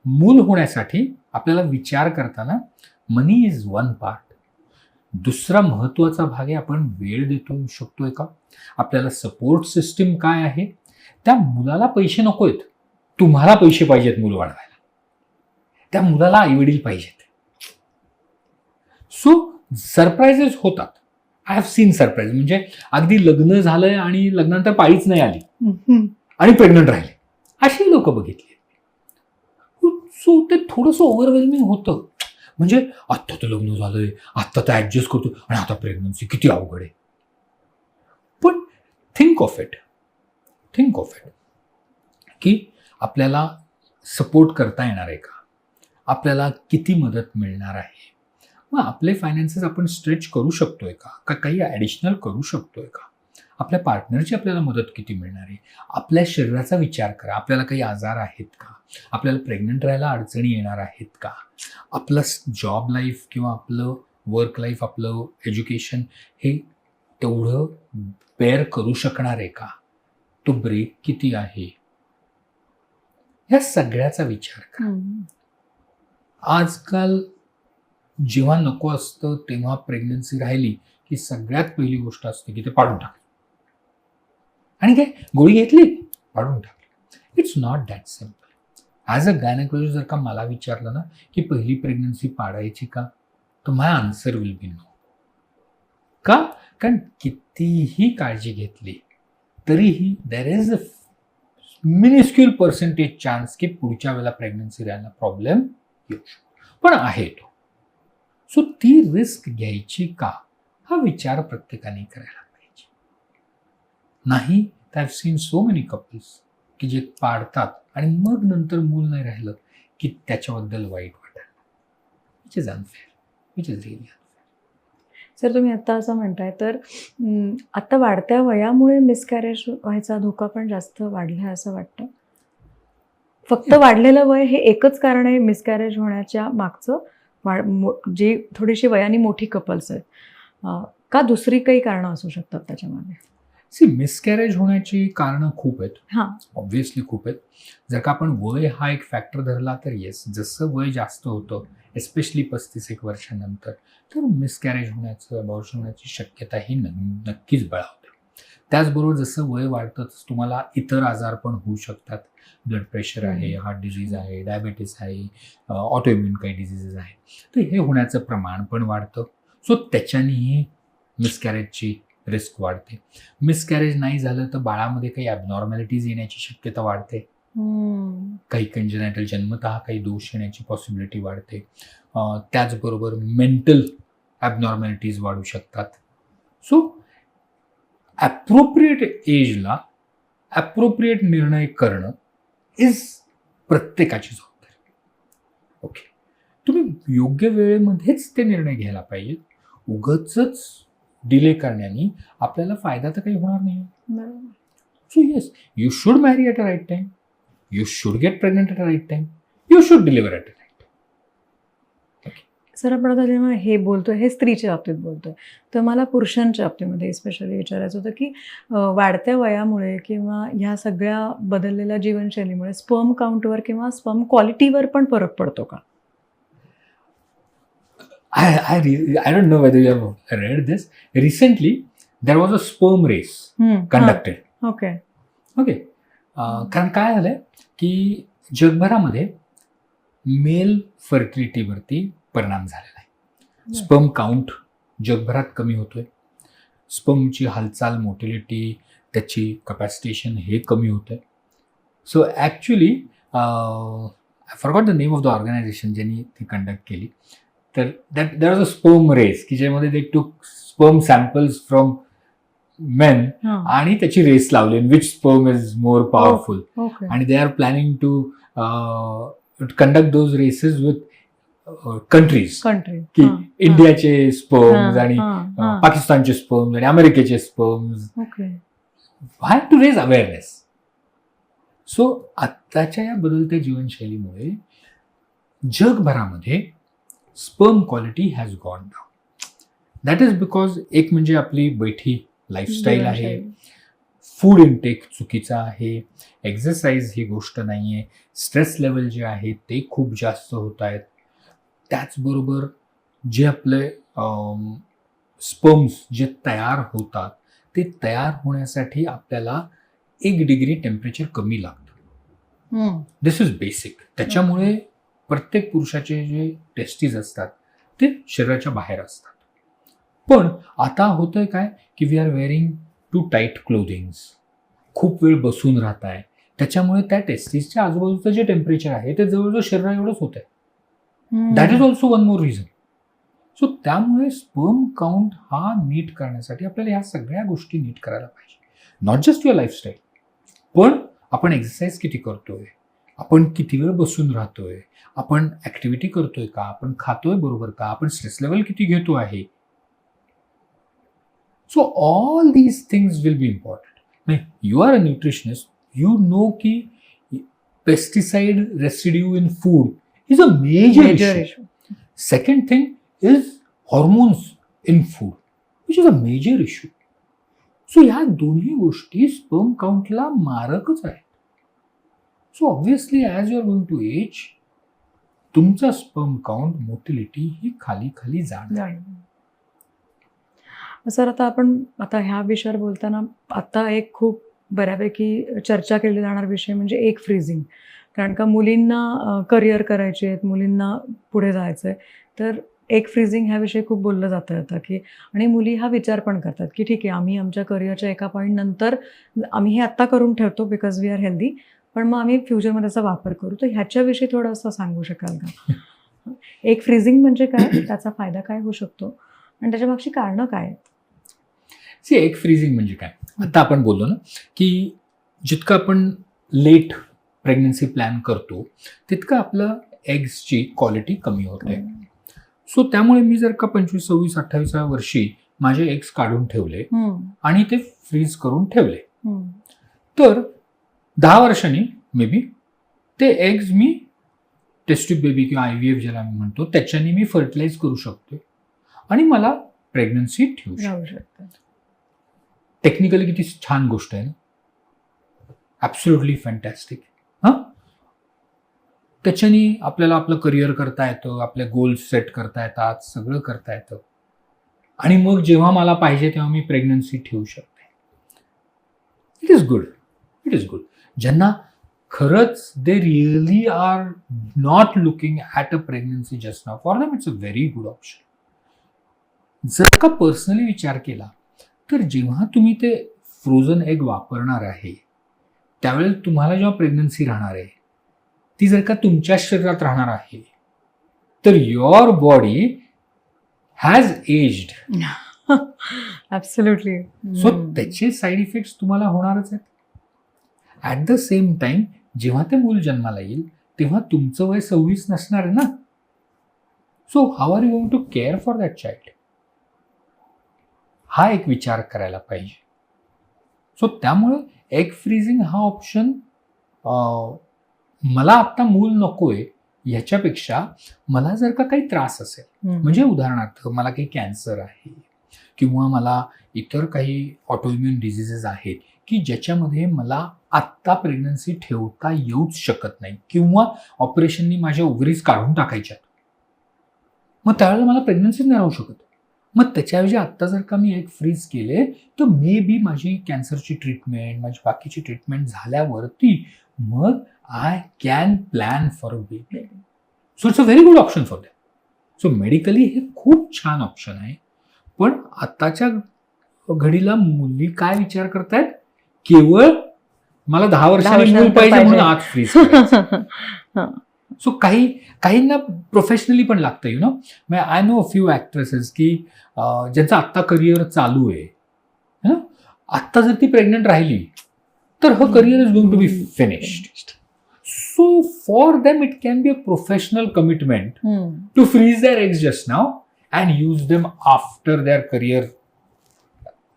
मूल होण्यासाठी आपल्याला विचार करताना मनी इज वन पार्ट. दुसरा महत्वाचा भाग आहे आपण वेळ देतो शकतोय का, आपल्याला सपोर्ट सिस्टीम काय आहे. त्या मुलाला पैसे नकोयत, तुम्हाला पैसे पाहिजेत मूल वाढवायला. त्या मुलाला आईवडील पाहिजेत. सो सरप्राईजेस होतात. I have seen surprise. म्हणजे अगदी लग्न झालंय आणि लग्नानंतर पाळीच नाही आली आणि प्रेग्नंट राहिले, अशी लोक बघितली. सो ते थोडंसं ओव्हरवेल्मिंग होतं. म्हणजे आत्ता तर लग्न झालंय, आत्ता तर ऍडजस्ट करतो आणि आता प्रेग्नन्सी, किती अवघड आहे. पण थिंक ऑफ इट की आपल्याला सपोर्ट करता येणार आहे का, आपल्याला किती मदत मिळणार आहे, मग आपले फायनान्सेस आपण स्ट्रेच करू शकतोय का, काही ॲडिशनल करू शकतोय का, आपल्या पार्टनरची आपल्याला मदत किती मिळणार आहे. आपल्या शरीराचा विचार करा, आपल्याला काही आजार आहेत का, आपल्याला प्रेग्नंट राहायला अडचणी येणार आहेत का, आपलं जॉब लाईफ किंवा आपलं वर्क लाईफ, आपलं एज्युकेशन हे तेवढं बेअर करू शकणार आहे का, तो ब्रेक किती आहे, ह्या सगळ्याचा विचार करा. आजकाल जेव्हा नको असतं तेव्हा प्रेग्नन्सी राहिली की सगळ्यात पहिली गोष्ट असते की ते पाडून टाकलं आणि काय गोळी घेतली पाडून टाकली. It's not that simple. As a gynaecologist जर का मला विचारलं ना की पहिली प्रेग्नन्सी पाडायची का, तर माय आन्सर विल बी नो. का? कारण कितीही काळजी घेतली तरीही there is a minuscule percentage chance की पुढच्या वेळेला प्रेग्नन्सी राहायला प्रॉब्लेम येऊ शकतो, पण आहे तो. सो ती रिस्क घ्यायची का, हा विचार प्रत्येकाने करायला पाहिजे. नाही तर I have seen so many couples की जे पाडतात आणि मग नंतर मूल नाही राहिलं की त्याच्याबद्दल वाईट वाटायला, which is unfair, which is really unfair. Sir तुम्ही आत्ता असं म्हणताय तर आता वाढत्या वयामुळे मिसकॅरेज व्हायचा धोका पण जास्त वाढला आहे असं वाटतं. फक्त वाढलेलं वय हे एकच कारण आहे मिसकॅरेज होण्याच्या मागचं, जी थोडीशी वयाने मोठी कपल्स आहेत, का दुसरी काही कारणं असू शकतात त्याच्यामध्ये? मिसकॅरेज होण्याची कारणं खूप आहेत. हां, ऑब्व्हियसली खूप आहेत. जर का आपण वय हा एक फॅक्टर धरला तर येस, जसं वय जास्त होतं एस्पेशली 35 वर्षानंतर, तर मिसकॅरेज होण्याचं, अबॉर्शन होण्याची शक्यता ही नक्कीच बळावते. त्याचबरोबर जसं वय वाढतं तसं तुम्हाला इतर आजार पण होऊ शकतात. ब्लड प्रेशर आहे, हार्ट डिझीज आहे, डायबेटीस आहे, ऑटोइम्युन काही डिझिजेस आहे. तर हे होण्याचं प्रमाण पण वाढतं. सो त्याच्यानेही मिसकॅरेजची रिस्क वाढते. मिसकॅरेज नाही झालं तर बाळामध्ये काही ॲबनॉर्मॅलिटीज येण्याची शक्यता वाढते. काही कंजेनायटल जन्मतः काही दोष येण्याची पॉसिबिलिटी वाढते. त्याचबरोबर मेंटल ॲबनॉर्मॅलिटीज वाढू शकतात. सो ॲप्रोप्रिएट एजला ॲप्रोप्रिएट निर्णय करणं इज प्रत्येकाची जबाबदारी. ओके, तुम्ही योग्य वेळेमध्येच ते निर्णय घ्यायला पाहिजेत. उगाचच डिले करण्याने आपल्याला फायदा तर काही होणार नाही. So yes, you should marry at a right time, you should get pregnant at a right time, you should deliver at a right. Sir, आपण आता जेव्हा हे बोलतोय, हे स्त्रीच्या बाबतीत बोलतोय, तर मला पुरुषांच्या बाबतीमध्ये स्पेशली विचारायचं होतं की वाढत्या वयामुळे किंवा ह्या सगळ्या बदललेल्या जीवनशैलीमुळे स्पर्म काउंटवर किंवा स्पर्म क्वालिटीवर पण फरक पडतो का? I don't know whether you have read this. Recently, there was a sperm race conducted. Okay. कारण काय झालंय की जगभरामध्ये मेल फर्टिलिटीवरती परिणाम झालेला आहे. स्पर्म काउंट जगभरात कमी होतोय. स्पर्मची हालचाल, मोटिलिटी, त्याची कपॅसिटेशन हे कमी होतंय. So actually I forgot the name of the organization ज्यांनी ती कंडक्ट केली. तर that was a sperm race की ज्यामध्ये दे टूक स्पर्म सॅम्पल्स फ्रॉम मेन आणि त्याची रेस लावली which sperm is more powerful. आणि they are planning to conduct those races with countries की इंडियाचे स्पर्म्स आणि पाकिस्तानचे स्पर्म्स आणि अमेरिकेचे sperms. Why to raise awareness. So आत्ताच्या या बदलत्या जीवनशैलीमुळे जगभरामध्ये sperm quality has gone down. That is because एक म्हणजे आपली बैठी लाईफस्टाईल आहे, फूड इनटेक चुकीचा आहे, एक्सरसाइज ही गोष्ट नाही आहे, स्ट्रेस लेवल जे आहे ते खूप जास्त होत आहेत. त्याचबरोबर जे आपले स्पर्म्स जे तयार होतात ते तयार होण्यासाठी आपल्याला 1 डिग्री टेम्परेचर कमी लागतं. दिस इज बेसिक. त्याच्यामुळे प्रत्येक पुरुषाचे जे टेस्टीज असतात ते शरीराच्या बाहेर असतात. पण आता होतंय काय की we are wearing too tight clothings, खूप वेळ बसून राहत आहे. त्याच्यामुळे त्या टेस्टीजच्या आजूबाजूचं जे टेम्परेचर आहे ते जवळजवळ शरीरा एवढंच होत आहे. That is also one more reason. So त्यामुळे स्पर्म काउंट हा नीट करण्यासाठी आपल्याला ह्या सगळ्या गोष्टी नीट करायला पाहिजे. नॉट जस्ट युअर लाईफस्टाईल, पण आपण एक्सरसाइज किती करतोय, आपण किती वेळ बसून राहतोय, आपण ऍक्टिव्हिटी करतोय का, आपण खातोय बरोबर का, आपण स्ट्रेस लेवल किती घेतो आहे. So all these things will be important. You are a nutritionist, you know की pesticide residue in food is a major issue. Second thing is hormones in food, which is a major issue. So ह्या दोन्ही गोष्टी sperm काउंटला मारकच आहेत. So obviously as you are going to age तुमचा sperm count, motility ही खाली खाली जाणार. सर, आता ह्या विषयावर बोलताना आता एक खूप बऱ्यापैकी चर्चा केली जाणार विषय म्हणजे एग फ्रीजिंग. कारण का मुलींना करिअर करायचे आहेत, मुलींना पुढे जायचं आहे, तर एग फ्रीजिंग ह्याविषयी खूप बोललं जातं आता की, आणि मुली हा विचार पण करतात की ठीक आहे, आम्ही आमच्या करिअरच्या एका पॉईंट नंतर आम्ही हे आत्ता करून ठेवतो बिकॉज वी आर हेल्दी, पण मग आम्ही फ्युचरमध्ये त्याचा वापर करू. तर ह्याच्याविषयी थोडंसं सांगू शकाल का? एग फ्रीजिंग म्हणजे काय, त्याचा फायदा काय होऊ शकतो आणि त्याच्या मागची कारणं काय आहेत? एग फ्रीजिंग म्हणजे काय, आता आपण बोललो ना की जितकं आपण लेट प्रेग्नन्सी प्लॅन करतो तितकं आपलं एग्सची क्वालिटी कमी होते. सो त्यामुळे मी जर का 25, 26, 28व्या वर्षी माझे एग्स काढून ठेवले आणि ते फ्रीज करून ठेवले, तर 10 वर्षांनी मे बी ते एग्स मी टेस्ट ट्यूब बेबी किंवा IVF ज्याला मी म्हणतो त्याच्याने मी फर्टिलाइज करू शकतो आणि मला प्रेग्नन्सी ठेवू शकतो. टेक्निकली किती छान गोष्ट आहे ना, ॲब्सोल्युटली फॅन्टॅस्टिक. त्याच्याने आपल्याला आपलं करिअर करता येतं, आपले गोल्स सेट करता येतात, सगळं करता येतं आणि मग जेव्हा मला पाहिजे तेव्हा मी प्रेग्नन्सी ठेवू शकते. It is good. It is good. ज्यांना खरंच they really are not looking at a pregnancy just now, for them it's a very good option. जर का पर्सनली विचार केला तर जेव्हा तुम्ही ते फ्रोझन एग वापरणार आहे त्यावेळेला तुम्हाला जेव्हा प्रेग्नन्सी राहणार आहे ती जर का तुमच्या शरीरात राहणार आहे तर your body has aged. Absolutely. So त्याचे साईड इफेक्ट्स तुम्हाला होणारच आहेत. ॲट द सेम टाइम जेव्हा ते मूल जन्माला येईल तेव्हा तुमचं वय 26 नसणार आहे ना. So how are you going to care for that child, हा एक विचार करायला पाहिजे. सो त्यामुळे एग फ्रीजिंग हा ऑप्शन, मला आत्ता मूल नकोय ह्याच्यापेक्षा मला जर का काही त्रास असेल, म्हणजे उदाहरणार्थ मला काही कॅन्सर आहे किंवा मला इतर काही ऑटोइम्युन डिझिजेस आहेत की ज्याच्यामध्ये मला आत्ता प्रेग्नन्सी ठेवता येऊच शकत नाही किंवा ऑपरेशननी माझ्या ओव्हरीज काढून टाकायच्यात, मग त्यावेळेला मला प्रेग्नन्सीच नाही राहू शकत. मग त्याच्याऐवजी आत्ता जर का मी एग फ्रीज केले तर मे बी माझी कॅन्सरची ट्रीटमेंट, माझी बाकीची ट्रीटमेंट झाल्यावरती मग I can plan for a baby. So it's a very good option for that. So medically हे खूप छान ऑप्शन आहे. पण आत्ताच्या घडीला मुली काय विचार करतायत, केवळ मला 10 वर्षांनी मूल पाहिजे म्हणून आज फ्रीज. सो काहींना प्रोफेशनली पण लागतं, you know. I know few actresses की ज्यांचं आत्ता करिअर चालू आहे, आत्ता जर ती प्रेग्नंट राहिली तर her career is going to be finished. So for them it can be a professional commitment to freeze their eggs just now and use them after their career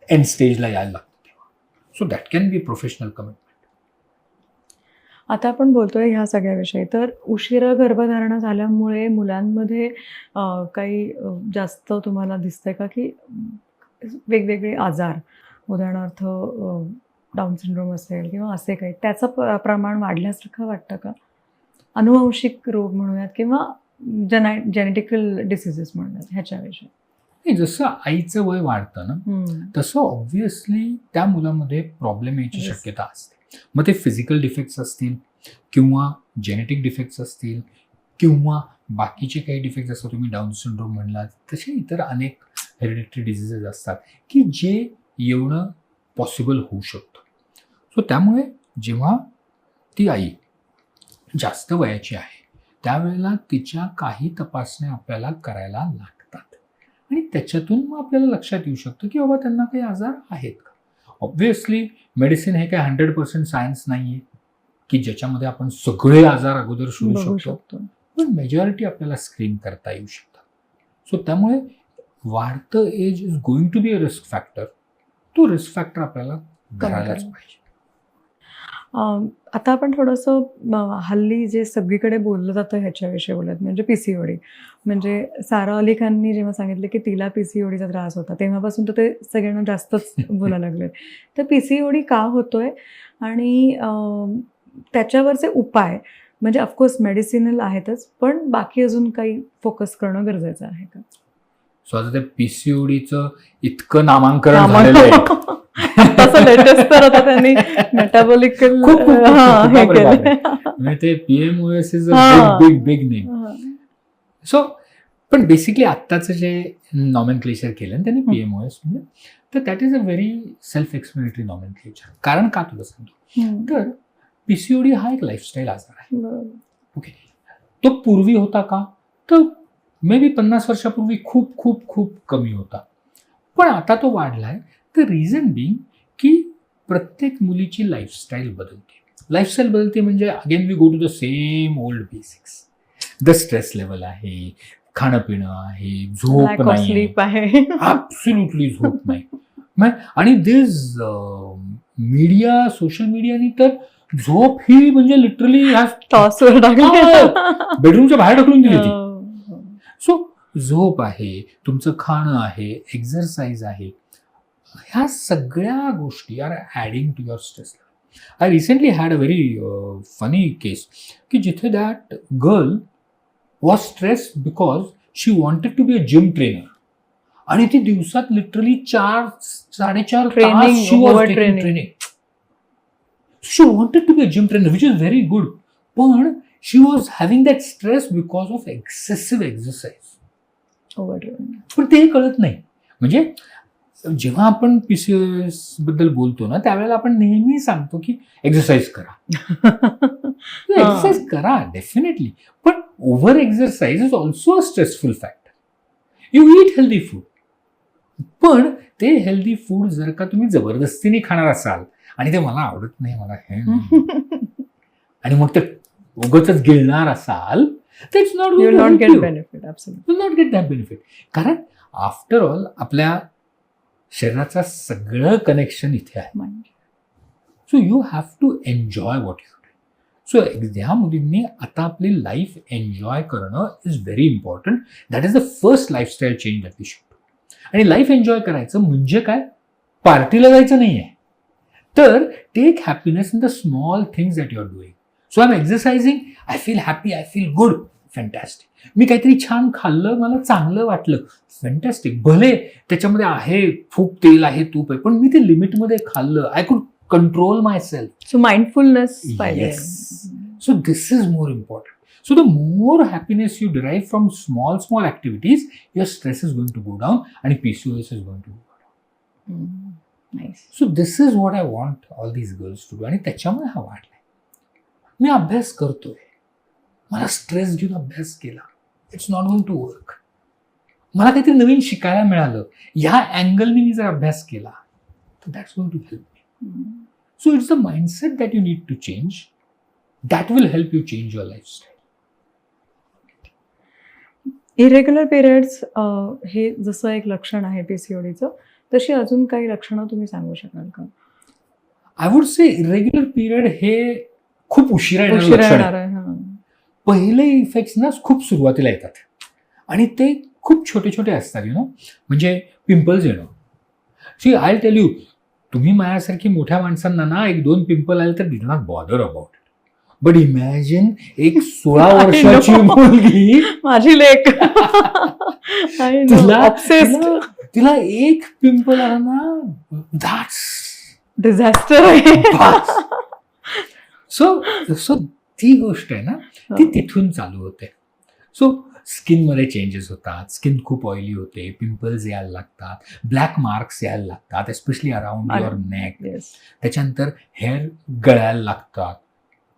end स्टेजला यायला लागतं. So that can be a professional commitment. आता आपण बोलतोय ह्या सगळ्याविषयी, तर उशिरा गर्भधारणा झाल्यामुळे मुलांमध्ये काही जास्त तुम्हाला दिसतंय का की वेगवेगळे आजार, उदाहरणार्थ डाऊन सिंड्रोम असेल किंवा असे काही, त्याचं प्रमाण वाढल्यासारखं वाटतं का? अनुवंशिक रोग म्हणूयात किंवा जेनेटिकल डिसिजेस म्हणूयात, ह्याच्याविषयी. नाही, जसं आईचं वय वाढतं ना तसं ऑब्व्हियसली त्या मुलामध्ये प्रॉब्लेम यायची शक्यता असते. मग ते फिजिकल डिफेक्ट्स असतील किंवा जेनेटिक डिफेक्ट्स असतील किंवा बाकीचे काही डिफेक्ट्स असतात, तुम्ही डाऊन सिंड्रोम म्हणलात, तसे इतर अनेक हेरिडिटरी डिझिजेस असतात की जे येणं पॉसिबल होऊ शकतं. सो त्यामुळे जेव्हा ती आई जास्त वयाची आहे त्यावेळेला तिच्या काही तपासण्या आपल्याला करायला लागतात आणि त्याच्यातून मग आपल्याला लक्षात येऊ शकतं की बाबा त्यांना काही आजार आहेत का. ऑब्व्हियसली मेडिसिन हे काही 100% सायन्स नाही आहे की ज्याच्यामध्ये आपण सगळे आजार अगोदर शोधू शकतो, पण मेजॉरिटी आपल्याला स्क्रीन करता येऊ शकतात. सो त्यामुळे वाढतं age is going to be a risk factor. तो रिस्क फॅक्टर आपल्याला करायलाच पाहिजे. आता आपण थोडंसं हल्ली जे सगळीकडे बोललं जातं ह्याच्याविषयी बोलत, म्हणजे PCOD. म्हणजे सारा अली खाननी जेव्हा सांगितलं की तिला PCODचा त्रास होता तेव्हापासून तर ते सगळ्यांना जास्तच बोलायला लागले. तर PCOD का होतोय आणि त्याच्यावरचे उपाय, म्हणजे ऑफकोर्स मेडिसिनल आहेतच, पण बाकी अजून काही फोकस करणं गरजेचं आहे का? सो आता त्या PCODचं इतकं नामांकन झालेलं आहे. तसं लेटेस्ट तर आता त्यांनी मेटाबॉलिकल ते PMOS is a big big name. So पण बेसिकली आत्ताचं जे नॉमेनक्लेचर केलं त्यांनी PMOS म्हणजे, तर that is a very self explanatory nomenclature. कारण का तुला सांगतो, तर PCOD हा एक लाईफस्टाईल आजार आहे. ओके, तो पूर्वी होता का, तर मे बी 50 वर्षापूर्वी खूप खूप खूप कमी होता, पण आता तो वाढलाय. तर रिझन बिंग की प्रत्येक मुलीची लाईफस्टाईल बदलते. लाईफस्टाईल बदलते म्हणजे again we go to the same old basics. The stress level आहे, खाणं पिणं आहे, झोप नाही, ॲब्सोल्युटली झोप नाही. आणि दिस मीडिया, सोशल मीडियानी तर झोप ही म्हणजे लिटरली बेडरूमच्या बाहेर ढकलून दिली ती. सो झोप आहे, तुमचं खाणं आहे, एक्झरसाइज आहे, ह्या सगळ्या गोष्टी are adding to your stress. I recently had a very funny case की जिथे that girl was stressed because she wanted to be a gym trainer आणि ती दिवसात लिटरली 4-4.5 तास she was taking training. She wanted to be a gym trainer, which is very good. पण she was having that stress because of excessive exercise. पण ते कळत नाही. म्हणजे जेव्हा आपण PCOS बद्दल बोलतो ना, त्यावेळेला आपण नेहमी सांगतो की एक्सरसाइज करा. एक्सरसाइज करा डेफिनेटली, पण over exercise is also a stressful factor. You eat healthy food, पण ते हेल्दी फूड जर का तुम्ही जबरदस्तीने खाणार असाल आणि ते मला आवडत नाही, मला हे नाही, आणि मग ते उगाचच गिळणार असाल, तर it's not You will not get benefit, absolutely. Will not get that benefit. कारण आफ्टर ऑल आपल्या शरीराचं सगळं कनेक्शन इथे आहे. Mind. So you have to enjoy what you do. So ह्या मुलींनी आता आपली लाईफ एन्जॉय करणं is very important. That is the first lifestyle change that we should do. आणि लाईफ एन्जॉय करायचं म्हणजे काय, पार्टीला जायचं नाही आहे, तर take happiness in the small things that you are doing. So I am exercising, I feel happy, I feel good, fantastic. मी काहीतरी छान खाल्लं, मला चांगलं वाटलं, फॅन्टॅस्टिक. भले त्याच्यामध्ये आहे खूप तेल आहे, तूप आहे, पण मी ते लिमिटमध्ये खाल्लं. I could control my self. So mindfulness पाहिजे. Yes. So this is more important. So the more happiness you derive from small activities, your stress is going to go down and PCOS is going to go down. Nice. So this is what I want all these girls to do. आणि त्याच्यामुळे हा वाढलाय. मी अभ्यास करतोय, मला stress घेऊन अभ्यास केला, it's not going to work. मला काहीतरी नवीन शिकायला मिळालं, ह्या अँगलने मी जर अभ्यास केला, तर that's going to help me. So it's the mindset that you need to change. That will help you change your lifestyle. Irregular periods हे जसं एक लक्षण आहे PCODचं, तशी अजून काही लक्षणं तुम्ही सांगू शकाल का? I would say irregular period हे खूप उशिरा येणारं उशिरा लक्षण येणार आहे. आहे. हां. पहिले इफेक्ट्स ना खूप सुरुवातीला येतात आणि ते खूप छोटे छोटे असतात, म्हणजे पिंपल्स येणं. सी आय टेल यू, तुम्ही माझ्यासारखी मोठ्या माणसांना ना 1-2 पिंपल आले तर did not bother about it. But imagine एक 16 वर्षाची मुलगी, माझी लेक तिला एक पिंपल आला ना, दॅट्स डिझास्टर आहे. सो ती गोष्ट आहे ना, ती तिथून चालू होते. सो स्किनमध्ये चेंजेस होतात, स्किन खूप ऑइली होते, पिंपल्स यायला लागतात, ब्लॅक मार्क्स यायला लागतात, एस्पेशली अराउंड युअर नेक. त्याच्यानंतर हेअर गळायला लागतात.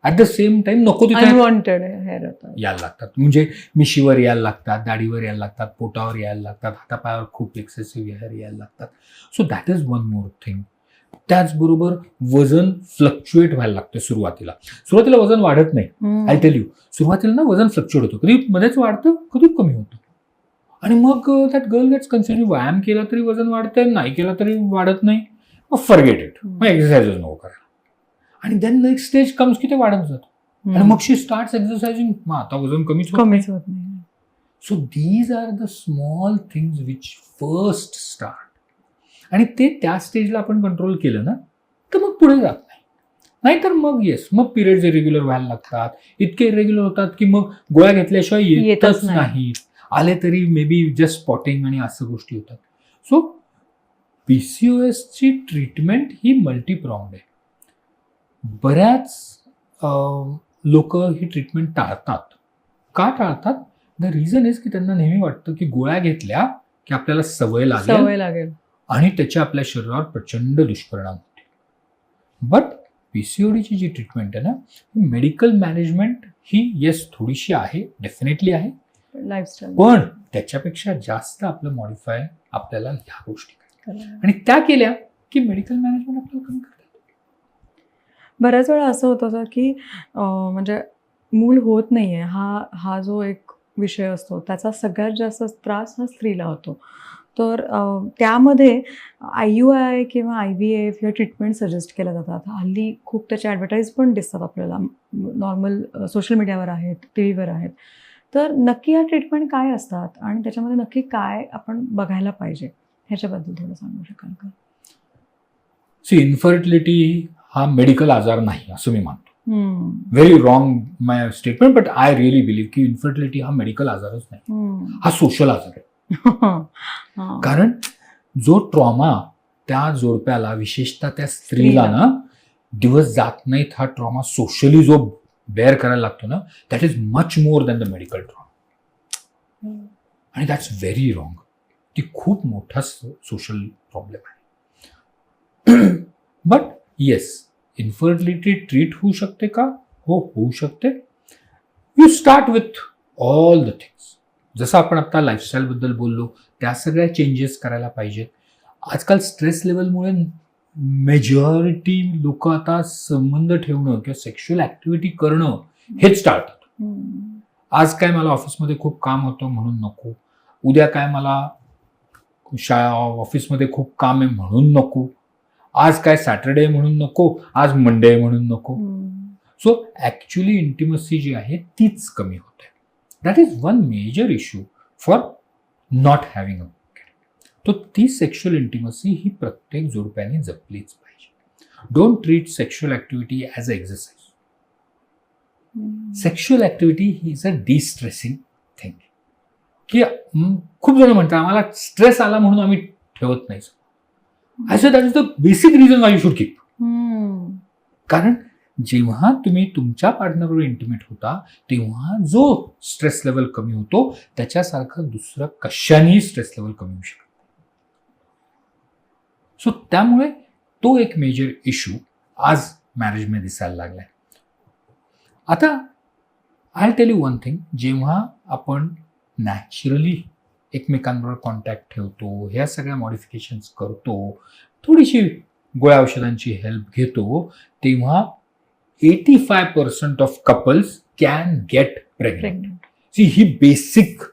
ॲट द सेम टाइम नको तिथे अनवॉन्टेड हेअर यायला लागतात, म्हणजे मिशीवर यायला लागतात, दाढीवर यायला लागतात, पोटावर यायला लागतात, हातापायावर खूप एक्सेसिव्ह हेअर यायला लागतात. So that is one more thing. त्याचबरोबर वजन फ्लक्च्युएट व्हायला लागतं सुरुवातीला वजन वाढत नाही. आय टेल यू, सुरुवातीला ना वजन फ्लक्च्युएट होतं, कधी मध्येच वाढतं, कधी कमी होतं. आणि मग दॅट गर्ल गेट्स कन्सिडर, व्यायाम केला तरी वजन वाढतं, नाही केला तरी वाढत नाही, मग फॉरगेट इट, मग एक्सरसाइजच नको करायला. आणि देन नेक्स्ट स्टेज कम्स की ते वाढत जातं, आणि मग शी स्टार्ट्स एक्सरसाइजिंग, मग आता वजन कमीच होत नाही. So these are the small things which first start. आणि ते त्या स्टेजला आपण कंट्रोल केलं ना, तर मग पुढे जात नाही. नाहीतर मग मग पिरियड्स इरेग्युलर व्हायला लागतात, इतके इरेग्युलर होतात की मग गोळ्या घेतल्याशिवाय येतच नाही, आले तरी मे बी जस्ट स्पॉटिंग आणि असं गोष्टी होतात. सो PCOSची ट्रीटमेंट ही मल्टीप्रॉंग्ड आहे. बऱ्याच लोक ही ट्रीटमेंट टाळतात. का टाळतात? द रिझन इज की त्यांना नेहमी वाटतं की गोळ्या घेतल्या की आपल्याला सवय लागेल आणि त्याचे आपल्या शरीरावर प्रचंड दुष्परिणाम होते. बट PCODची जी ट्रीटमेंट आहे ना, मेडिकल मॅनेजमेंट ही थोडीशी आहे, डेफिनेटली आहे, लाईफस्टाईल, पण त्याच्यापेक्षा जास्त आपलं मॉडिफाय आपल्याला ह्या गोष्टी करायला, आणि त्या केल्या की मेडिकल मॅनेजमेंट आपल्याला कमी करतात. बऱ्याच वेळा असं होतं की म्हणजे मूल होत नाहीये, हा जो एक विषय असतो, त्याचा सगळ्यात जास्त त्रास हा स्त्रीला होतो. तर त्यामध्ये IUI किंवा IVF या ट्रीटमेंट सजेस्ट केल्या जातात. हल्ली खूप त्याचे ॲडव्हर्टाईज पण दिसतात आपल्याला, नॉर्मल सोशल मीडियावर आहेत, TV वर आहेत. तर नक्की या ट्रीटमेंट काय असतात आणि त्याच्यामध्ये नक्की काय आपण बघायला पाहिजे, ह्याच्याबद्दल थोडं सांगू शकाल का? इन्फर्टिलिटी हा मेडिकल आजार नाही असं मी मानतो. Very wrong my statement, but I really believe की इन्फर्टिलिटी हा मेडिकल आजारच नाही, हा सोशल आजार आहे. कारण जो ट्रॉमा त्या जोडप्याला, विशेषतः त्या स्त्रीला ना, दिवस जात नाहीत हा ट्रॉमा सोशली जो बेअर करायला लागतो ना, that is much more than the medical trauma. आणि दॅट्स व्हेरी रॉंग. ती खूप मोठा सोशल प्रॉब्लेम आहे. बट येस, इन्फर्टिलिटी ट्रीट होऊ शकते का? हो, होऊ शकते. You start with all the things. जसं आपण आता लाईफस्टाईलबद्दल बोललो, त्या सगळ्या चेंजेस करायला पाहिजेत. आजकाल स्ट्रेस लेवलमुळे मेजॉरिटी लोक आता संबंध ठेवणं किंवा सेक्शुअल ऍक्टिव्हिटी करणं हेच टाळतात. आज काय मला ऑफिसमध्ये खूप काम होतं म्हणून नको, उद्या काय मला ऑफिसमध्ये खूप काम आहे म्हणून नको, आज काय सॅटरडे म्हणून नको, आज मंडे म्हणून नको. सो ऍक्च्युली इंटिमसी जी आहे तीच कमी होते. That is one major issue for not having a. तो ती सेक्शुअल इंटिमसी ही प्रत्येक जोडप्याने जपलीच पाहिजे. Don't treat sexual activity as a exercise. Sexual activity ही इज अ डिस्ट्रेसिंग थिंग. की खूप जण म्हणतात आम्हाला स्ट्रेस आला म्हणून आम्ही ठेवत नाही. That is the basic reason why you should keep. कारण जेव्हा तुम्ही तुमच्या पार्टनरवर इंटिमेट होता तेव्हा जो स्ट्रेस लेवल कमी होतो त्याच्यासारखं दुसरं कशानेही स्ट्रेस लेवल कमी होऊ शकत. सो त्यामुळे तो एक मेजर इश्यू आज मॅरेजमध्ये दिसायला लागलाय. आता I tell you one thing, जेव्हा आपण नॅचरली एकमेकांबरोबर कॉन्टॅक्ट ठेवतो, ह्या सगळ्या मॉडिफिकेशन्स करतो, थोडीशी गोळ्या औषधांची हेल्प घेतो, तेव्हा 85% of couples can get pregnant. He basic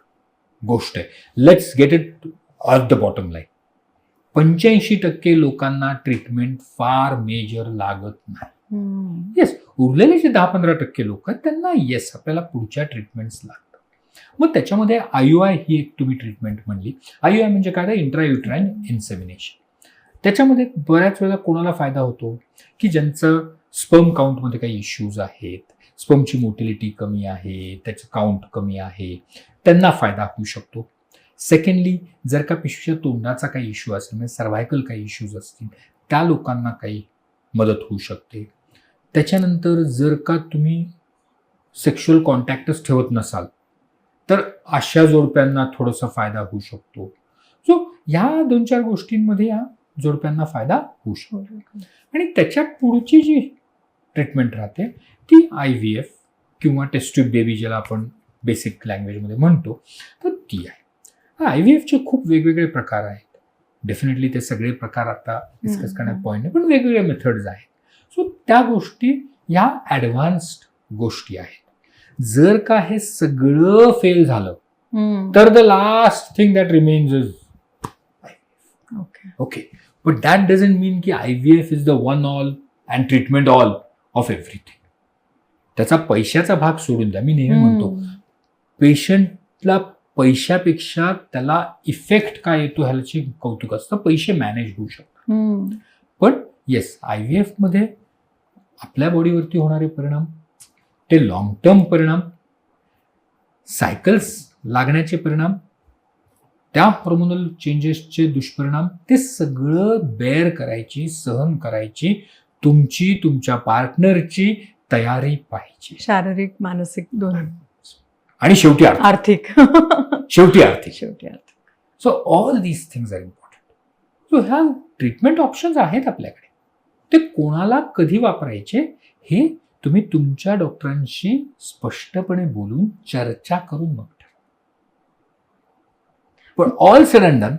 गोष्ट आहे. Let's get it of the bottom line. 85% लोकांना ट्रीटमेंट फार मेजर लागत नाही. येस, उरलेले जे 10-15% लोक आहेत त्यांना येस आपल्याला पुढच्या ट्रीटमेंट्स लागतात. मग त्याच्यामध्ये IUI ही एक तुम्ही ट्रीटमेंट म्हणली. IUI म्हणजे काय? इंट्रायुट्राइन इन्सेमिनेशन. त्याच्यामध्ये बऱ्याच वेळेला कोणाला फायदा होतो की ज्यांचं स्पर्म काउंटमध्ये काही इश्यूज आहेत, स्पर्मची मोटिलिटी कमी आहे, त्याचं काउंट कमी आहे, त्यांना फायदा होऊ शकतो. सेकंडली, जर का पिशवीच्या तोंडाचा काही इश्यू असेल, म्हणजे सर्व्हायकल काही इश्यूज असतील, त्या लोकांना काही मदत होऊ शकते. त्याच्यानंतर जर का तुम्ही सेक्शुअल कॉन्टॅक्टच ठेवत नसाल तर अशा जोडप्यांना थोडासा फायदा होऊ शकतो. सो ह्या 2-4 गोष्टींमध्ये या जोडप्यांना फायदा होऊ शकतो. आणि त्याच्या पुढची जी ट्रीटमेंट राहते ती IVF किंवा टेस्ट ट्यूब बेबी ज्याला आपण बेसिक लँग्वेजमध्ये म्हणतो, तर ती आहे. IVFचे खूप वेगवेगळे प्रकार आहेत. डेफिनेटली ते सगळे प्रकार आता डिस्कस करण्यात पॉईंट नाही, पण वेगवेगळे मेथड्स आहेत. सो त्या गोष्टी या ॲडव्हान्स्ड गोष्टी आहेत. जर का हे सगळं फेल झालं तर the last thing that remains is okay. But that doesn't mean की IVF is the one all and treatment all of everything. त्याचा पैशाचा भाग सोडून द्या. मी नेहमी म्हणतो पेशंटला पैशापेक्षा त्याला इफेक्ट काय येतो ह्याची कौतुक असतं. पैसे मॅनेज होऊ शकतात. पण येस, IVF मध्ये आपल्या बॉडीवरती होणारे परिणाम, ते लॉंग टर्म परिणाम, सायकल्स लागण्याचे परिणाम, त्या हॉर्मोनल चेंजेसचे दुष्परिणाम, ते सगळं बेअर करायची, सहन करायची तुमची, तुमच्या पार्टनरची तयारी पाहिजे. शारीरिक, मानसिक दोन्ही. आणि शेवटी आर्थिक. शेवटी आर्थिक. So all these things are important. So ह्या ट्रीटमेंट ऑप्शन्स आहेत आपल्याकडे. ते कोणाला कधी वापरायचे हे तुम्ही तुमच्या डॉक्टरांशी स्पष्टपणे बोलून चर्चा करून मग ठरवा. पण all said and done,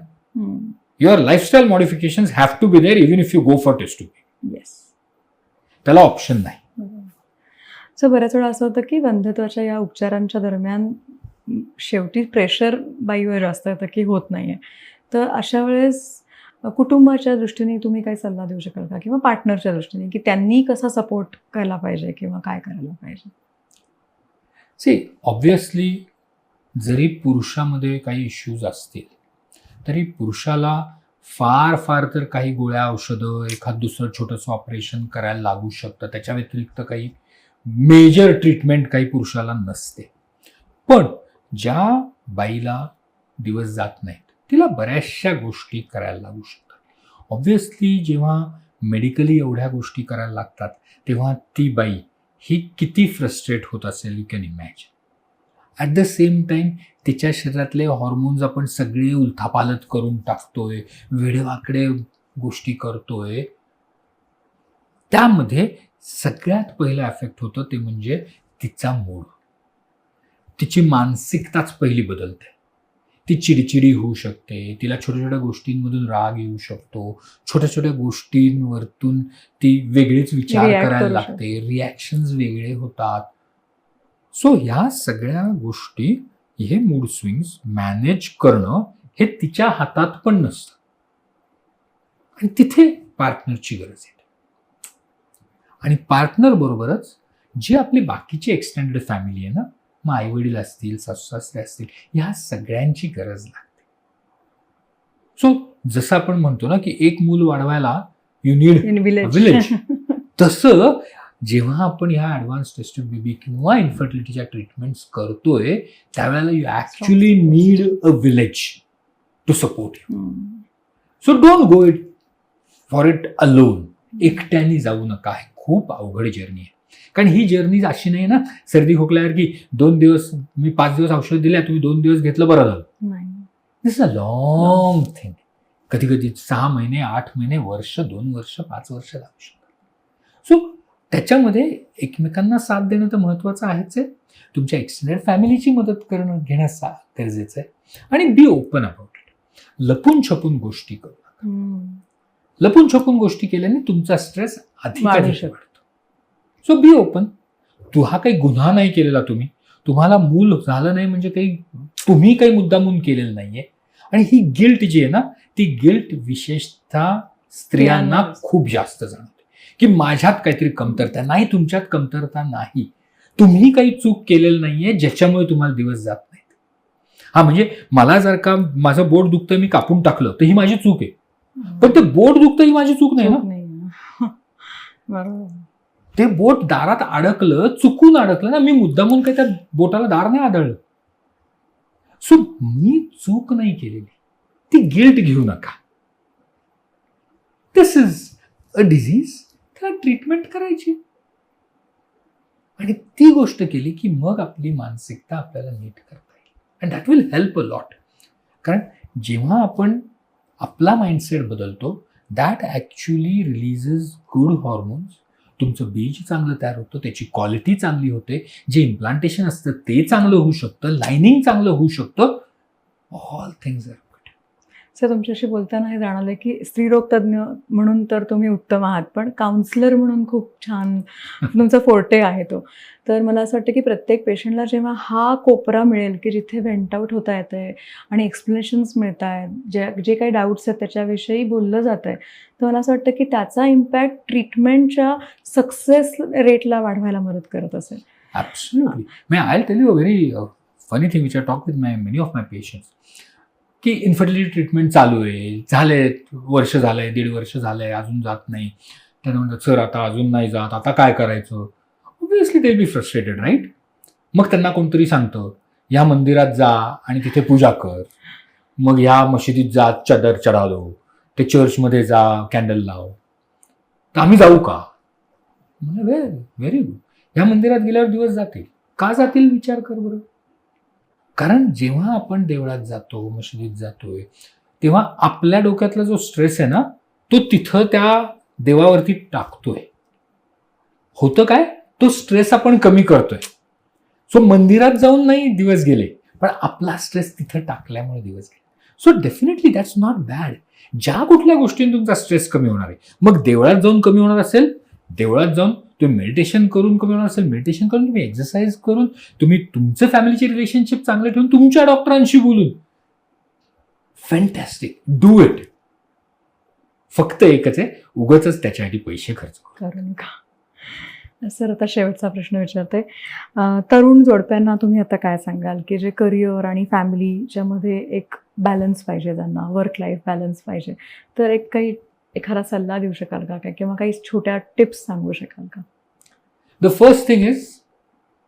your lifestyle modifications have to be there even if you go for test tube. Yes, त्याला ऑप्शन नाही. सो बऱ्याच वेळा असं होतं की वंध्यत्वाच्या या उपचारांच्या दरम्यान शेवटी प्रेशर बाईवर जास्त येतं की होत नाहीये. तर अशा वेळेस कुटुंबाच्या दृष्टीने तुम्ही काय सल्ला देऊ शकाल का, किंवा पार्टनरच्या दृष्टीने की त्यांनी कसा सपोर्ट करायला पाहिजे किंवा काय करायला पाहिजे? ऑब्व्हियसली जरी पुरुषामध्ये काही इश्यूज असतील तरी पुरुषाला फार फार तर काही गोळ्या औषधं, एखाद दुसरं छोटंसं ऑपरेशन करायला लागू शकतं. त्याच्या व्यतिरिक्त काही मेजर ट्रीटमेंट काही पुरुषाला नसते. पण ज्या बाईला दिवस जात नाहीत तिला बऱ्याचशा गोष्टी करायला लागू शकतात. ऑब्व्हियसली जेव्हा मेडिकली एवढ्या गोष्टी करायला लागतात, तेव्हा ती बाई ही किती फ्रस्ट्रेट होत असेल, you can imagine. At the same time तिच्या शरीरातले हॉर्मोन्स आपण सगळे उलथापालथ करून टाकतोय, वेडेवाकडे गोष्टी करतोय. त्यामध्ये सगळ्यात पहिलं अफेक्ट होतं ते म्हणजे तिचा मूड. तिची मानसिकताच पहिली बदलते. ती चिडचिडी होऊ शकते, तिला छोट्या छोट्या गोष्टींमधून राग येऊ शकतो, छोट्या छोट्या गोष्टींवरतून ती वेगळीच विचार React करायला करू लागते, रिॲक्शन्स वेगळे होतात. सो ह्या सगळ्या गोष्टी, हे मूड स्विंग्स मॅनेज करणं हे तिच्या हातात पण नसतं. आणि तिथे पार्टनरची गरज आहे. आणि पार्टनर बरोबरच जी आपली बाकीची एक्सटेंडेड फॅमिली आहे ना, मग आई वडील असतील, सासू सासरे असतील, ह्या सगळ्यांची गरज लागते. सो जसं आपण म्हणतो ना की एक मूल वाढवायला यू नीड विलेज, तसं जेव्हा आपण ह्या ॲडव्हान्स टेस्ट ट्यूब बेबी किंवा इन्फर्टिलिटीच्या ट्रीटमेंट्स करतोय, त्यावेळेला you actually need a village to support you. So don't go it for it alone. एकट्याने जाऊ नका. हे खूप अवघड जर्नी आहे. कारण ही जर्नी अशी नाही ना, सर्दी खोकल्यावर की 2 दिवस मी 5 दिवस औषध दिल्या, तुम्ही 2 दिवस घेतलं बरं झालं. दिस इज अ लॉंग थिंग. कधी कधी 6 महिने, 8 महिने, वर्ष, 2 वर्ष, 5 वर्ष लागू शकतात. सो त्याच्यामध्ये एकमेकांना साथ देणं तर महत्त्वाचं आहेच आहे. तुमच्या एक्सटेंडेड फॅमिलीची मदत करणं घेणं गरजेचं आहे. आणि बी ओपन अबाउट इट. लपून छपून गोष्टी करू नका. लपून छपून गोष्टी केल्याने तुमचा स्ट्रेस अधिक वाढतो. So be open. हा काही गुन्हा नाही केलेला तुम्ही. तुम्हाला मूल झालं नाही म्हणजे तुम्ही काही मुद्दामून केलेलं नाहीये. आणि ही गिल्ट जी आहे ना, ती गिल्ट विशेषतः स्त्रियांना खूप जास्त जाणवते की माझ्यात काहीतरी कमतरता नाही. तुमच्यात कमतरता नाही. तुम्ही काही चूक केलेलं नाहीये ज्याच्यामुळे तुम्हाला दिवस जात नाहीत. हा म्हणजे मला जर का माझं बोट दुखतंय, मी कापून टाकलं तर ही माझी चूक आहे. पण ते बोट दुखतं ही माझी चूक नाही ना. बरोबर. ते बोट दारात अडकलं, चुकून अडकलं ना, मी मुद्दामून काही त्या बोटाला दार नाही आदळलं. सो मी चूक नाही केलेली. ती गिल्ट घेऊ नका. दिस इज अ डिझीज. त्याला ट्रीटमेंट करायची. आणि ती गोष्ट केली की मग आपली मानसिकता आपल्याला नीट करता येईल. And that will help a lot. कारण जेव्हा आपण आपला माइंडसेट बदलतो, that actually releases good hormones. तुमचं बीज चांगलं तयार होतं, त्याची क्वालिटी चांगली होते, जे इम्प्लांटेशन असतं ते चांगलं होऊ शकतं, लाइनिंग चांगलं होऊ शकतं. All things are good. Sir, तुमच्याशी बोलताना हे जाणवलं की स्त्रीरोग तज्ज्ञ म्हणून तर तुम्ही उत्तम आहात, पण काउन्सिलर म्हणून खूप छान तुमचा फोर्टे आहे तो. तर मला असं वाटतं की प्रत्येक पेशंटला जेव्हा हा कोपरा मिळेल की जिथे व्हेंट आउट होता येतं आहे आणि एक्सप्लेनेशन्स मिळत आहेत, जे काही डाऊट्स आहेत त्याच्याविषयी बोललं जातं आहे, तर मला असं वाटतं की त्याचा इम्पॅक्ट ट्रीटमेंटच्या सक्सेस रेटला वाढवायला मदत करत असेल. Absolutely. I'll tell you a very funny thing which I talk with many of my patients. की इन्फर्टिलिटी ट्रीटमेंट चालू आहे, झाले वर्ष झालंय, 1.5 वर्ष झालंय, अजून जात नाही. त्यांना म्हणतात सर आता अजून नाही जात, आता काय करायचं. Obviously they will be frustrated, right. मग त्यांना कोणतरी सांगतं ह्या मंदिरात जा आणि तिथे पूजा कर, मग ह्या मशिदीत जा, चादर चढाव, ते चर्चमध्ये जा, कॅन्डल लाव. तर आम्ही जाऊ का? म्हणजे व्हेरी गुड. ह्या मंदिरात गेल्यावर दिवस जातील. का जातील विचार कर बरं. कारण जेव्हा आपण देवळात जातो, मशिदीत जातोय, तेव्हा आपल्या डोक्यातला जो स्ट्रेस आहे ना, तो तिथं त्या देवावरती टाकतोय. होतं काय, तो स्ट्रेस आपण कमी करतोय. सो मंदिरात जाऊन नाही दिवस गेले, पण आपला स्ट्रेस तिथं टाकल्यामुळे दिवस गेले. So definitely that's not bad. ज्या कुठल्या गोष्टीने तुमचा स्ट्रेस कमी होणार आहे, मग देवळात जाऊन कमी होणार असेल, देवळात जाऊन तुम्ही मेडिटेशन करून कमी होणार असेल, मेडिटेशन करून, तुम्ही एक्सरसाइज करून, तुम्ही तुमचं फॅमिलीचे रिलेशनशिप चांगले ठेवून, तुमच्या डॉक्टरांशी बोलून, फॅन्टॅस्टिक, डू इट. फक्त एकच आहे, उगाचच त्याच्यासाठी पैसे खर्च करू नका. सर, आता शेवटचा प्रश्न विचारते. तरुण जोडप्यांना तुम्ही आता काय सांगाल की जे करिअर आणि फॅमिलीच्या मध्ये एक बॅलन्स पाहिजे, त्यांना वर्क लाईफ बॅलन्स पाहिजे, तर एखादा सल्ला देऊ शकाल का, किंवा काही छोट्या टिप्स सांगू शकाल का? The first thing is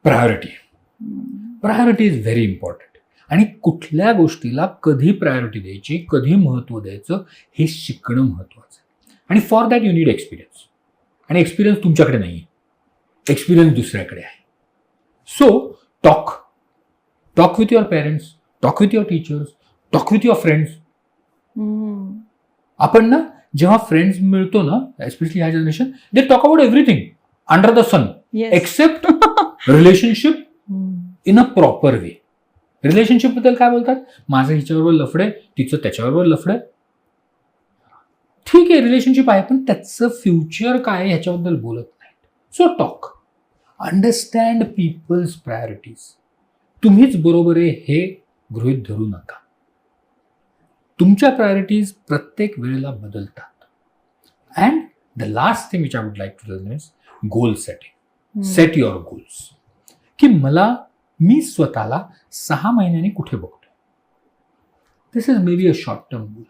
priority. Priority is very important. आणि कुठल्या गोष्टीला कधी प्रायोरिटी द्यायची, कधी महत्त्व द्यायचं, हे शिकणं महत्त्वाचं आहे. आणि for that you need experience. आणि एक्सपिरियन्स तुमच्याकडे नाही आहे, एक्सपिरियन्स दुसऱ्याकडे आहे. So talk with your parents, talk with your teachers, talk with your friends. आपण ना जेव्हा फ्रेंड्स मिळतो ना, एस्पेशली ह्या generation, they talk about everything under the sun except relationship in a proper way. Relationship बद्दल काय बोलतात, माझं हिच्याबरोबर लफडे, तिचं त्याच्याबरोबर लफडे. ठीक आहे, रिलेशनशिप आहे, पण त्याचं फ्युचर काय ह्याच्याबद्दल बोलत नाहीत. So talk, understand people's priorities. तुम्हीच बरोबर आहे हे गृहीत धरू नका. तुमच्या प्रायोरिटीज प्रत्येक वेळेला बदलतात. And the last thing which I would like to tell is goal setting. Set your goals. की मी स्वतःला 6 महिन्यांनी कुठे बघतोय. This is maybe a short term goal.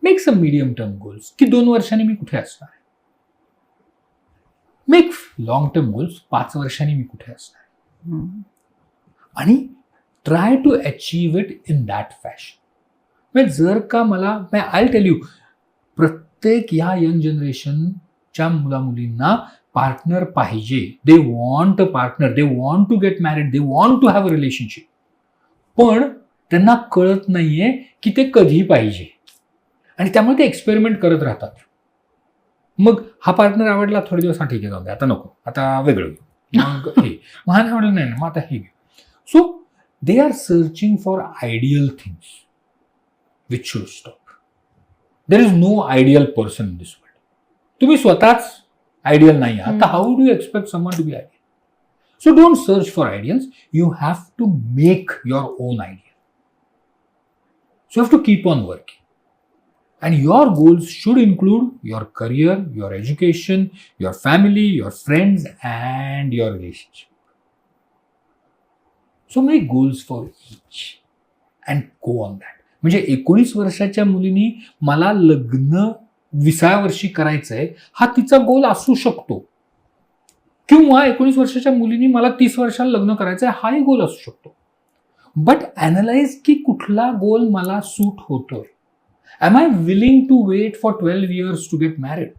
Make some medium term goals की 2 वर्षांनी मी कुठे असणार आहे. मेक लॉंग टर्म गोल्स, 5 वर्षांनी मी कुठे असणार आहे. आणि try to achieve it in that fashion. म्हणजे जर का आय टेल यू, प्रत्येक या यंग जनरेशनच्या मुलामुलींना पार्टनर पाहिजे. They want a partner, they want to get married, they want to have a relationship. पण त्यांना कळत नाहीये की ते कधी पाहिजे, आणि त्यामुळे ते एक्सपेरिमेंट करत राहतात. मग हा पार्टनर आवडला, थोडे दिवस, हा ठीक आहे, जाऊ दे, आता नको, आता वेगळं घेऊ, मग हे मला आवडलं नाही, मग आता हे घेऊ. So they are searching for ideal things which should stop. There is no ideal person in this world. तुम्ही स्वतःच आयडियल नाही आहात, तर how do you expect someone to be ideal. So don't search for ideals, you have to make your own ideal. So you have to keep on working. And your goals should include your career, your education, your family, your friends, and your relationship. So make goals for each and go on that. म्हणजे 19 वर्षाच्या मुलीनी मला लग्न 20व्या वर्षी करायचंय, हा तिचा गोल असू शकतो. किंवा 19 वर्षाच्या मुलीनी मला 30 वर्षाला लग्न करायचंय, हाही गोल असू शकतो. बट अॅनलाइज की कुठला गोल मला सूट होतोय. Am I willing to wait for 12 years to get married?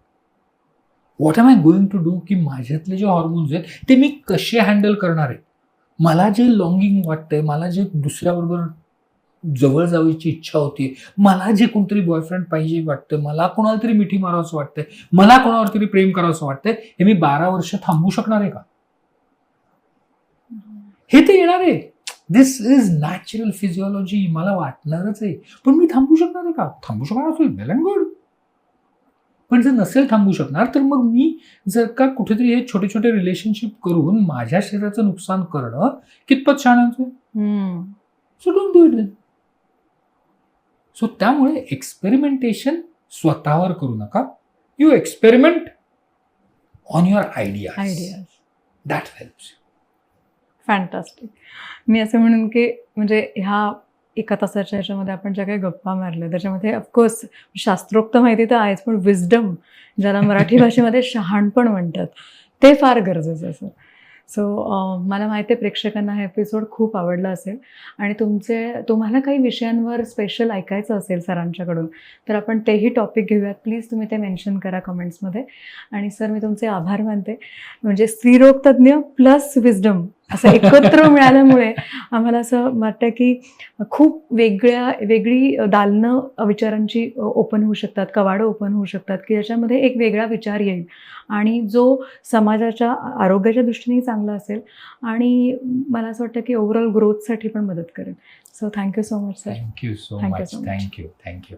What am I going to do? की माझ्यातले जे हॉर्मोन्स आहेत ते मी कसे हँडल करणार आहे. मला जे लॉंगिंग वाटतंय, मला जे दुसऱ्याबरोबर जवळ जायची इच्छा होती, मला जे कोणतरी बॉयफ्रेंड पाहिजे वाटतं, मला कोणाला तरी मिठी मारावंसं वाटतंय, मला कोणावर तरी प्रेम करावंसं वाटतंय, हे मी 12 वर्ष थांबू शकणार आहे का? हे ते येणार आहे. दिस इज नॅचरल फिजिओलॉजी. मला वाटणारच आहे, पण मी थांबू शकणार आहे का? थांबू शकणार असेल, वेल अँड गुड. पण जर नसेल थांबू शकणार, तर मग मी जर का कुठेतरी हे छोटे छोटे रिलेशनशिप करून माझ्या शरीराचं नुकसान करणं कितपत शहाण्याचं? So don't do it then. So त्यामुळे एक्सपेरिमेंटेशन स्वतःवर करू नका. You experiment on your ideas. That helps. Fantastic. मी असं म्हणून की म्हणजे ह्या 1 तासाच्या ह्याच्यामध्ये आपण ज्या काही गप्पा मारल्या त्याच्यामध्ये ऑफकोर्स शास्त्रोक्त माहिती तर आहेच, पण विजडम, ज्याला मराठी भाषेमध्ये शहाणपण म्हणतात, ते फार गरजेचं असं. सो मला माहिती आहे प्रेक्षकांना हा एपिसोड खूप आवडला असेल, आणि तुम्हाला काही विषयांवर स्पेशल ऐकायचं असेल सरांच्याकडून, तर आपण तेही टॉपिक घेऊयात. प्लीज तुम्ही ते मेन्शन करा कमेंट्समध्ये. आणि सर, मी तुमचे आभार मानते. म्हणजे स्त्रीरोग तज्ज्ञ प्लस विजडम असं एकत्र मिळाल्यामुळे आम्हाला असं वाटतं की खूप वेगळी दालनं विचारांची ओपन होऊ शकतात, कवाडं ओपन होऊ शकतात, की ज्याच्यामध्ये एक वेगळा विचार येईल आणि जो समाजाच्या आरोग्याच्या दृष्टीने चांगला असेल, आणि मला असं वाटतं की ओव्हरऑल ग्रोथसाठी पण मदत करेल. So thank you so much sir. Thank you so much. Thank you.